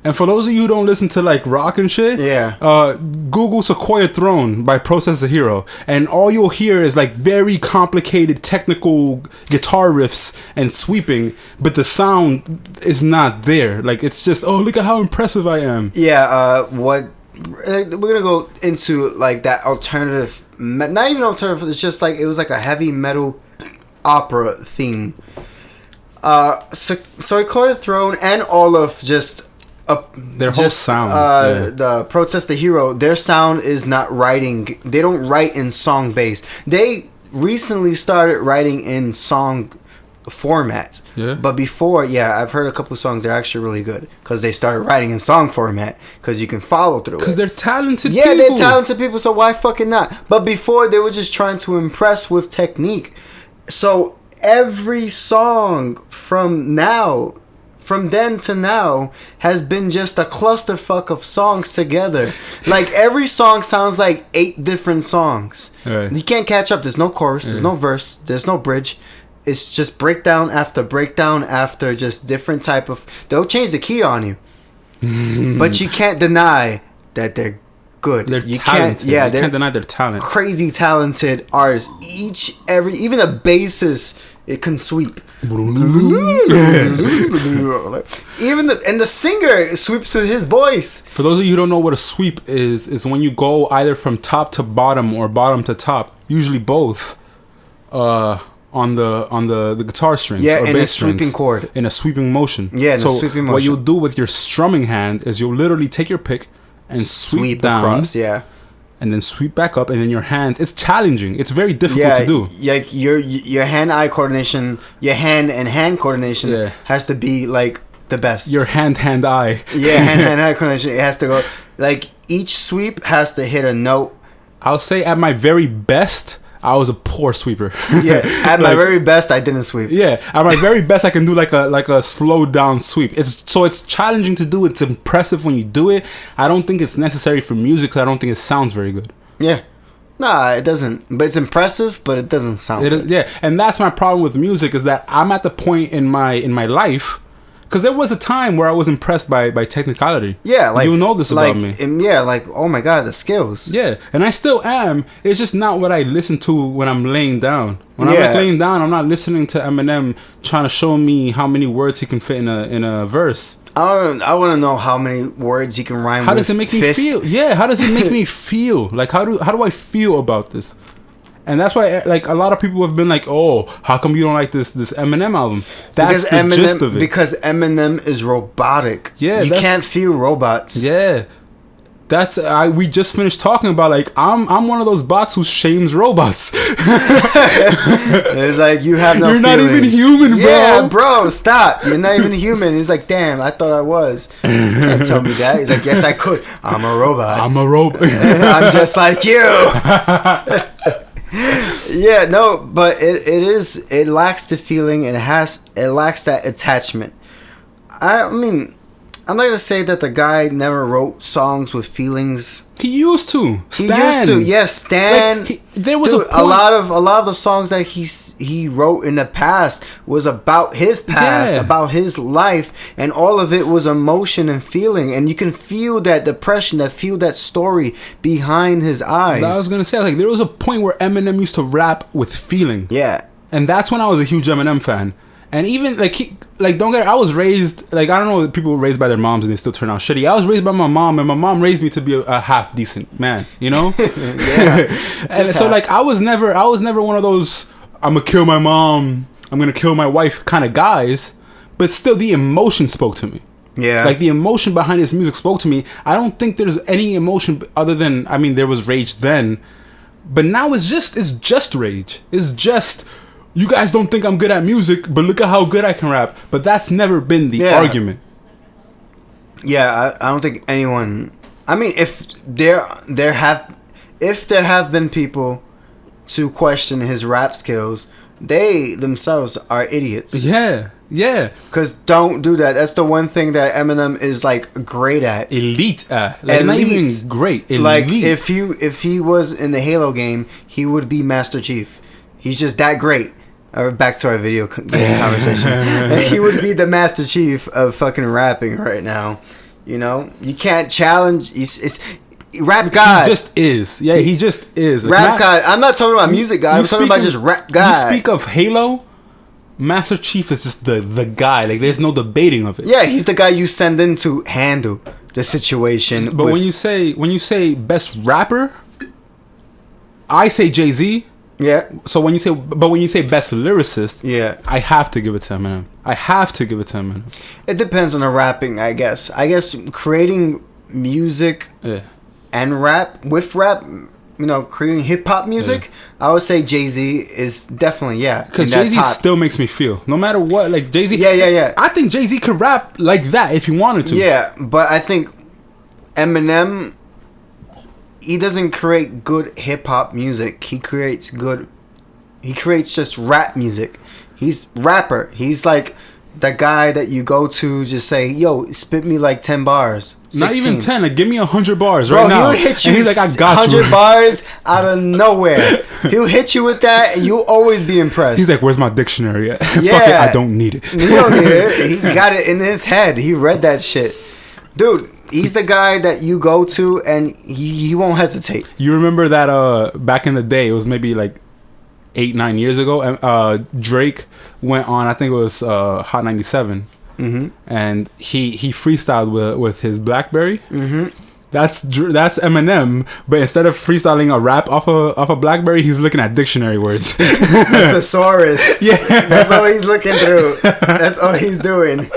And for those of you who don't listen to like rock and shit, Google Sequoia Throne by Process the Hero, and all you'll hear is like very complicated technical guitar riffs and sweeping, but the sound is not there. Like it's just, oh, look at how impressive I am. Yeah. We're gonna go into like that alternative, not even alternative. It's just like it was like a heavy metal opera theme. Sequoia Throne and all of just. Their whole sound. The Protest the Hero, their sound is not writing. They don't write in song base. They recently started writing in song format. Yeah. But before, I've heard a couple of songs. They're actually really good because they started writing in song format because you can follow through it. Because they're talented people. Yeah, they're talented people, so why fucking not? But before, they were just trying to impress with technique. So every song from then to now has been just a clusterfuck of songs together. Like every song sounds like 8 different songs. Right. You can't catch up. There's no chorus. There's no verse. There's no bridge. It's just breakdown after just different type of. They'll change the key on you, but you can't deny that they're good. They're talented. You can't deny their talent. Crazy talented artists. Even the bassist. It can sweep. Even the singer sweeps with his voice. For those of you who don't know what a sweep is when you go either from top to bottom or bottom to top, usually both, on the guitar strings or bass strings. In a sweeping chord. In a sweeping motion. Yeah, in a sweeping motion. What you'll do with your strumming hand is you'll literally take your pick and sweep down. Across, yeah. And then sweep back up, and then your hands. It's challenging. It's very difficult to do. Like your hand-eye coordination, your hand-and-hand coordination has to be like the best. Your hand-eye. Yeah, hand-eye coordination. It has to go like each sweep has to hit a note. I'll say at my very best, I was a poor sweeper. Yeah, at my very best, I didn't sweep. Yeah, at my very best, I can do like a slow down sweep. It's challenging to do. It's impressive when you do it. I don't think it's necessary for music. Cause I don't think it sounds very good. Yeah, nah, it doesn't. But it's impressive, but it doesn't sound good. Yeah, and that's my problem with music is that I'm at the point in my life. Because there was a time where I was impressed by technicality. Yeah, like... You know this about me. Yeah, like, oh my God, the skills. Yeah, and I still am. It's just not what I listen to when I'm laying down. When I'm like laying down, I'm not listening to Eminem trying to show me how many words he can fit in a verse. I want to know how many words he can rhyme with. How does it make me feel? Yeah, how does it make me feel? Like, how do I feel about this? And that's why, like, a lot of people have been like, "Oh, how come you don't like this Eminem album?" That's the gist of it. Because Eminem is robotic. Yeah, you can't feel robots. Yeah, we just finished talking about like I'm one of those bots who shames robots. It's like you have no. You're feelings. not even human, bro. Yeah, bro, stop. You're not even human. He's like, damn, I thought I was. You can't tell me that. He's like, yes, I could. I'm a robot. I'm just like you. Yeah, no, but it lacks the feeling. It lacks that attachment. I mean, I'm not gonna say that the guy never wrote songs with feelings. He used to. Yes, Stan. Like, there was a lot of the songs that he wrote in the past was about his past, about his life, and all of it was emotion and feeling, and you can feel that depression, feel that story behind his eyes. I was gonna say, like, there was a point where Eminem used to rap with feeling. Yeah, and that's when I was a huge Eminem fan. And even don't get it, I was raised, like, I don't know, people were raised by their moms and they still turn out shitty. I was raised by my mom, and my mom raised me to be a half decent man, you know? And so like I was never one of those I'm gonna kill my mom, I'm gonna kill my wife kind of guys, but still the emotion spoke to me. Yeah. Like the emotion behind his music spoke to me. I don't think there's any emotion other than, I mean, there was rage then, but now it's just rage. It's just, you guys don't think I'm good at music, but look at how good I can rap. But that's never been the argument. Yeah, I don't think anyone. I mean, if there have been people to question his rap skills, they themselves are idiots. Yeah. Because don't do that. That's the one thing that Eminem is like great at. Elite. Like, not even great. Elite. Like if he was in the Halo game, he would be Master Chief. He's just that great. Back to our video game conversation. He would be the Master Chief of fucking rapping right now. You know, you can't challenge. It's rap god. He just is. Yeah, he just is. Rap god. I'm not talking about music god. I'm talking about just rap god. You speak of Halo, Master Chief is just the guy. Like, there's no debating of it. Yeah, he's the guy you send in to handle the situation. But when you say best rapper, I say Jay-Z. Yeah. So when you say best lyricist, yeah, I have to give it to Eminem. It depends on the rapping, I guess. Creating music and rap with rap, you know, creating hip hop music, I would say Jay-Z is definitely because Jay-Z still makes me feel, no matter what, like Jay-Z. Yeah. I think Jay-Z could rap like that if he wanted to. Yeah, but I think Eminem, he doesn't create good hip hop music. He creates just rap music. He's rapper. He's like the guy that you go to just say, yo, spit me like 10 bars. 16. Not even 10, like give me 100 bars right now. He'll hit you. He's like, I got 100 you. bars out of nowhere. He'll hit you with that and you'll always be impressed. He's like, where's my dictionary? Yeah. Fuck it, I don't need it. You don't need it. He got it in his head. He read that shit. Dude, he's the guy that you go to and he won't hesitate. You remember that back in the day, it was maybe like 8-9 years ago, Drake went on, I think it was Hot 97, and he freestyled with his BlackBerry. That's Eminem, but instead of freestyling a rap off a BlackBerry, he's looking at dictionary words. Thesaurus. Yeah, that's all he's looking through. That's all he's doing.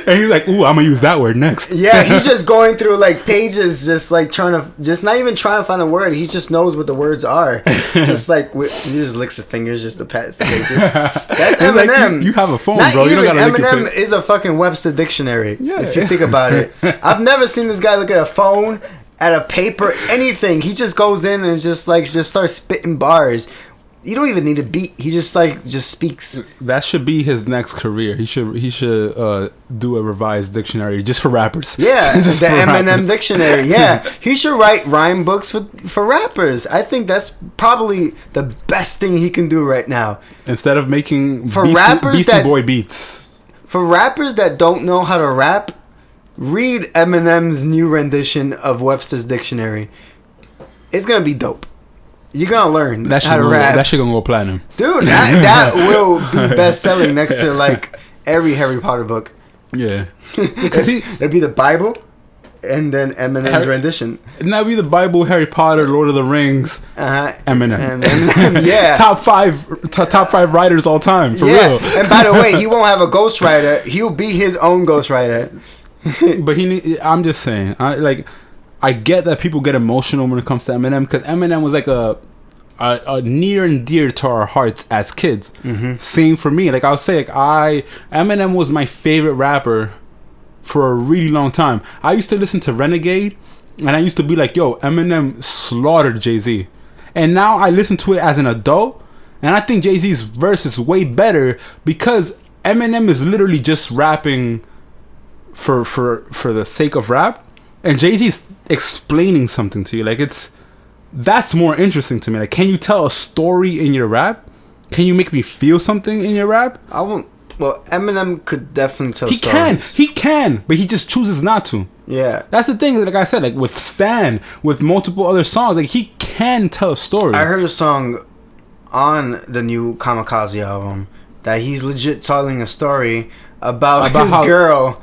And he's like, "Ooh, I'm gonna use that word next." Yeah, he's just going through like pages, just like just not even trying to find a word. He just knows what the words are. Just like he just licks his fingers just to pass the pages. That's Eminem. Like, you have a phone, not bro. You don't gotta Eminem is a fucking Webster dictionary. Yeah. If you think about it, I've never seen this guy look at a phone, at a paper, anything. He just goes in and just starts spitting bars. You don't even need a beat. He just speaks. That should be his next career. He should do a revised dictionary just for rappers. Yeah, just the Eminem rappers. Dictionary. Yeah, he should write rhyme books for rappers. I think that's probably the best thing he can do right now. Instead of making Beastie Boy beats. For rappers that don't know how to rap, read Eminem's new rendition of Webster's Dictionary. It's gonna be dope. You're gonna learn how to rap. That shit gonna go platinum, dude. That will be best selling next to like every Harry Potter book. Yeah, because it'd be the Bible, and then Eminem's rendition. And that'd be the Bible, Harry Potter, Lord of the Rings, Eminem. Yeah, top five writers all time for real. And by the way, he won't have a ghostwriter. He'll be his own ghostwriter. But I'm just saying, I get that people get emotional when it comes to Eminem, because Eminem was like a near and dear to our hearts as kids. Same for me. Like, I'll say, Eminem was my favorite rapper for a really long time. I used to listen to Renegade, and I used to be like, yo, Eminem slaughtered Jay-Z. And now I listen to it as an adult, and I think Jay-Z's verse is way better because Eminem is literally just rapping for the sake of rap. And Jay-Z's explaining something to you. Like that's more interesting to me. Like, can you tell a story in your rap? Can you make me feel something in your rap? I won't. Well, Eminem could definitely tell stories. He can, but he just chooses not to. Yeah. That's the thing, like I said, like with Stan, with multiple other songs, like he can tell a story. I heard a song on the new Kamikaze album that he's legit telling a story about his girl.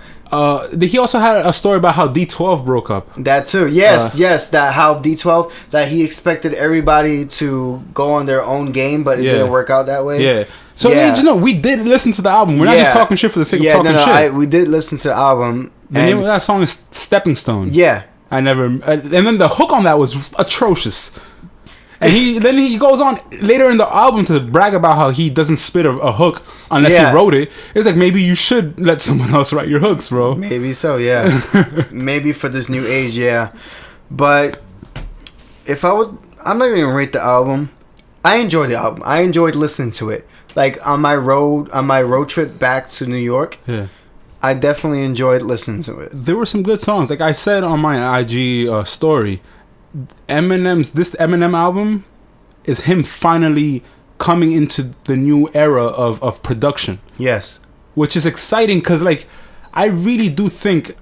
He also had a story about how D12 broke up. That too. Yes, that how D12, that he expected everybody to go on their own game, but it didn't work out that way. Yeah. So we did listen to the album. We're not just talking shit for the sake of talking shit. We did listen to the album. The name of that song is Stepping Stone. Yeah. And then the hook on that was atrocious. And he goes on later in the album to brag about how he doesn't spit a hook unless he wrote it. It's like, maybe you should let someone else write your hooks, bro. Maybe so, yeah. Maybe for this new age, yeah. But if I'm not gonna rate the album. I enjoyed the album. I enjoyed listening to it. Like on my road trip back to New York. Yeah. I definitely enjoyed listening to it. There were some good songs. Like I said on my IG story, this Eminem album is him finally coming into the new era of production. Yes. Which is exciting because, like, I really do think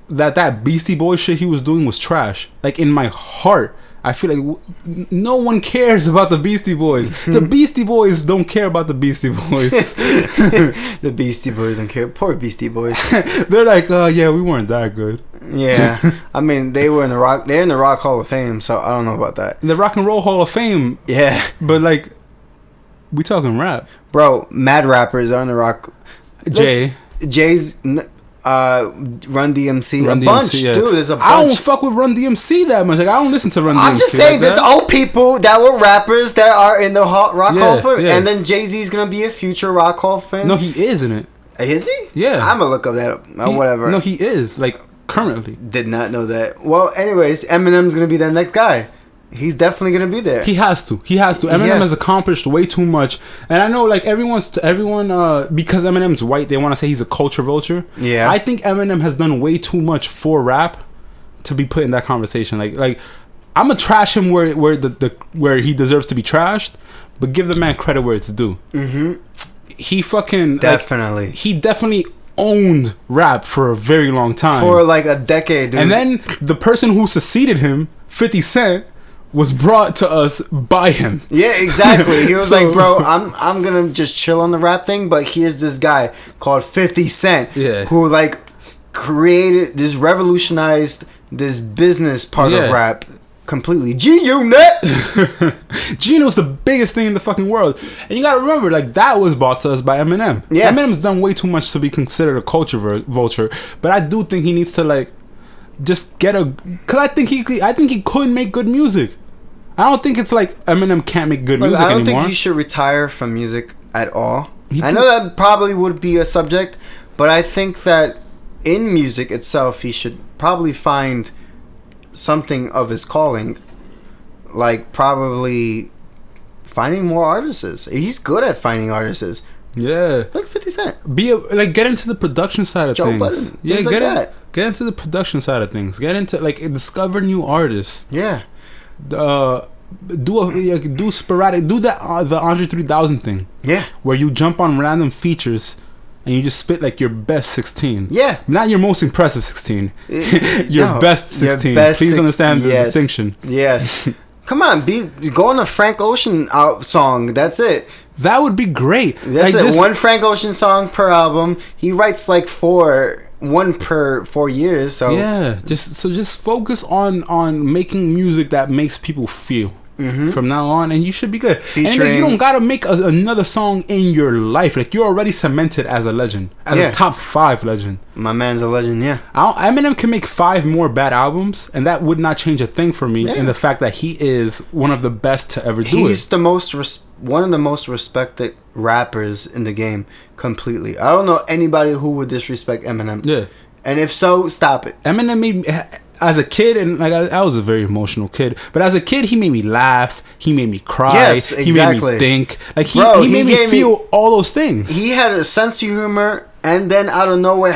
that Beastie Boys shit he was doing was trash. Like, in my heart, I feel like no one cares about the Beastie Boys. The Beastie Boys don't care about the Beastie Boys. The Beastie Boys don't care. Poor Beastie Boys. They're like, yeah, we weren't that good. Yeah. I mean, they're in the Rock Hall of Fame, so I don't know about that. The Rock and Roll Hall of Fame. Yeah. But, like, we talking rap. Bro, mad rappers are in the Rock. Jay's... Run DMC, a bunch, dude. There's a bunch. I don't fuck with Run DMC that much. Like, I don't listen to Run DMC. I'm just saying, there's old people that were rappers that are in the Rock Hall of Fame, and then Jay-Z's gonna be a future Rock Hall of Fame. No, he is in it. Is he? Yeah, I'm gonna look up that up. Whatever. No, he is. Like, currently. Did not know that. Well, anyways, Eminem's gonna be the next guy. He's definitely gonna be there. He has to. Eminem has accomplished way too much, and I know, like, everyone because Eminem's white, they want to say he's a culture vulture. Yeah, I think Eminem has done way too much for rap to be put in that conversation. Like I'm gonna trash him where he deserves to be trashed, but give the man credit where it's due. Mm-hmm. He fucking definitely. He definitely owned rap for a very long time, for like a decade, dude. And then the person who succeeded him, 50 Cent, was brought to us by him. Yeah, exactly. He was like, bro, I'm gonna just chill on the rap thing, but here's this guy called 50 Cent, who like revolutionized this business part of rap completely. G-Unit! Gino's the biggest thing in the fucking world. And you gotta remember, like, that was brought to us by Eminem. Yeah. Eminem's done way too much to be considered a culture vulture, but I do think he needs to, like, just get because I think he could make good music. I don't think it's like Eminem can't make good music anymore. I don't think he should retire from music at all. I know that probably would be a subject, but I think that in music itself, he should probably find something of his calling, like probably finding more artists. He's good at finding artists. Yeah, like 50 Cent. Get into the production side of things. Budden, yeah, get into the production side of things. Get into, like, discover new artists. Yeah. Do sporadic. Do the Andre 3000 thing. Yeah. Where you jump on random features and you just spit like your best 16. Yeah. Not your most impressive 16. Your best 16. Please understand the distinction. Yes. Come on, go on a Frank Ocean song. That's it. That would be great. That's like it. One Frank Ocean song per album. He writes like one per 4 years. So yeah, just focus on making music that makes people feel. Mm-hmm. From now on, and you should be good. And like, you don't gotta make another song in your life. Like, you're already cemented as a legend, as a top 5 legend. My man's a legend. Yeah, Eminem can make 5 more bad albums, and that would not change a thing for me. In the fact that he is one of the best to ever do it. He's one of the most respected rappers in the game. Completely. I don't know anybody who would disrespect Eminem. Yeah, and if so, stop it. Eminem made me, as a kid, and like I was a very emotional kid, but as a kid, he made me laugh. He made me cry. Yes, exactly. He made me think. Like, he made me feel all those things. He had a sense of humor, and then out of nowhere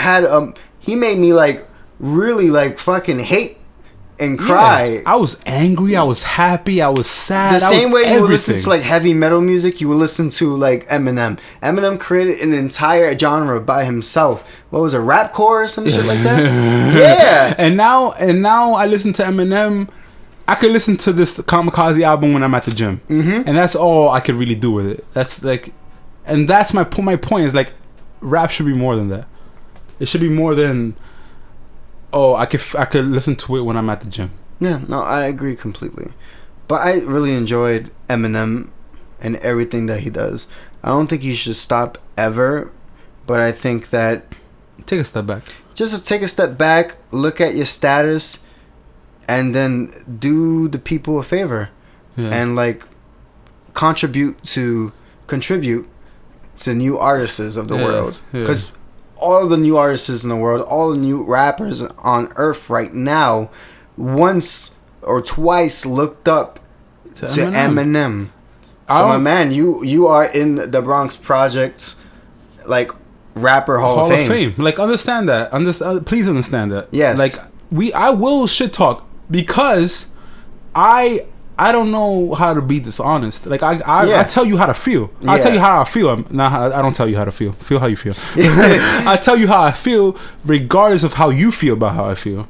he made me like really like fucking hate and cry. Yeah. I was angry. I was happy. I was sad. The same way you would listen to like heavy metal music, you would listen to like Eminem. Eminem created an entire genre by himself. What was it, rapcore or some shit like that? Yeah. And now I listen to Eminem. I could listen to this Kamikaze album when I'm at the gym, and that's all I could really do with it. That's like, and that's my point is like, rap should be more than that. It should be more than, oh, I could listen to it when I'm at the gym. Yeah, no, I agree completely. But I really enjoyed Eminem and everything that he does. I don't think he should stop ever, but I think that take a step back. Just to take a step back, look at your status, and then do the people a favor, and like contribute to new artists of the world, because all the new artists in the world, all the new rappers on earth right now, once or twice looked up to Eminem. So my man, you are in the Bronx Project's like rapper Hall of Fame. Like understand that. Please understand that. Yes. Like I will shit talk because I don't know how to be dishonest. Like I tell you how to feel. Yeah. I tell you how I feel. Nah, I don't tell you how to feel. Feel how you feel. I tell you how I feel, regardless of how you feel about how I feel.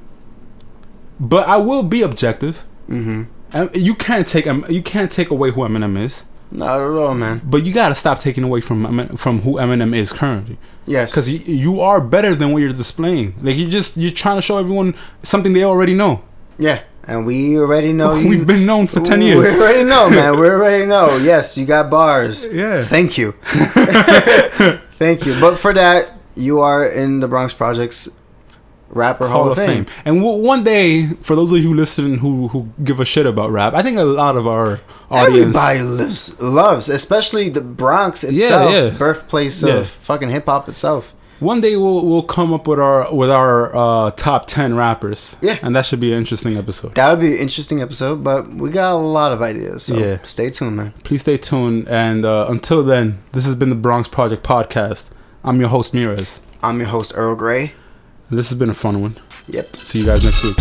But I will be objective. And you can't take away who Eminem is. Not at all, man. But you gotta stop taking away from who Eminem is currently. Yes. Because you are better than what you're displaying. Like you're trying to show everyone something they already know. Yeah. And we already know We've been known for 10 years. We already know, man. We already know. Yes, you got bars. Yeah. Thank you. Thank you. But for that, you are in the Bronx Project's Rapper Hall of Fame. And one day, for those of you who listen who give a shit about rap, I think a lot of our audience... Everybody loves, especially the Bronx itself, birthplace of fucking hip-hop itself. One day we'll come up with our top 10 rappers. Yeah. And that should be an interesting episode. That would be an interesting episode, but we got a lot of ideas. So stay tuned, man. Please stay tuned. And until then, this has been the Bronx Project Podcast. I'm your host, Mirez. I'm your host, Earl Grey. And this has been a fun one. Yep. See you guys next week.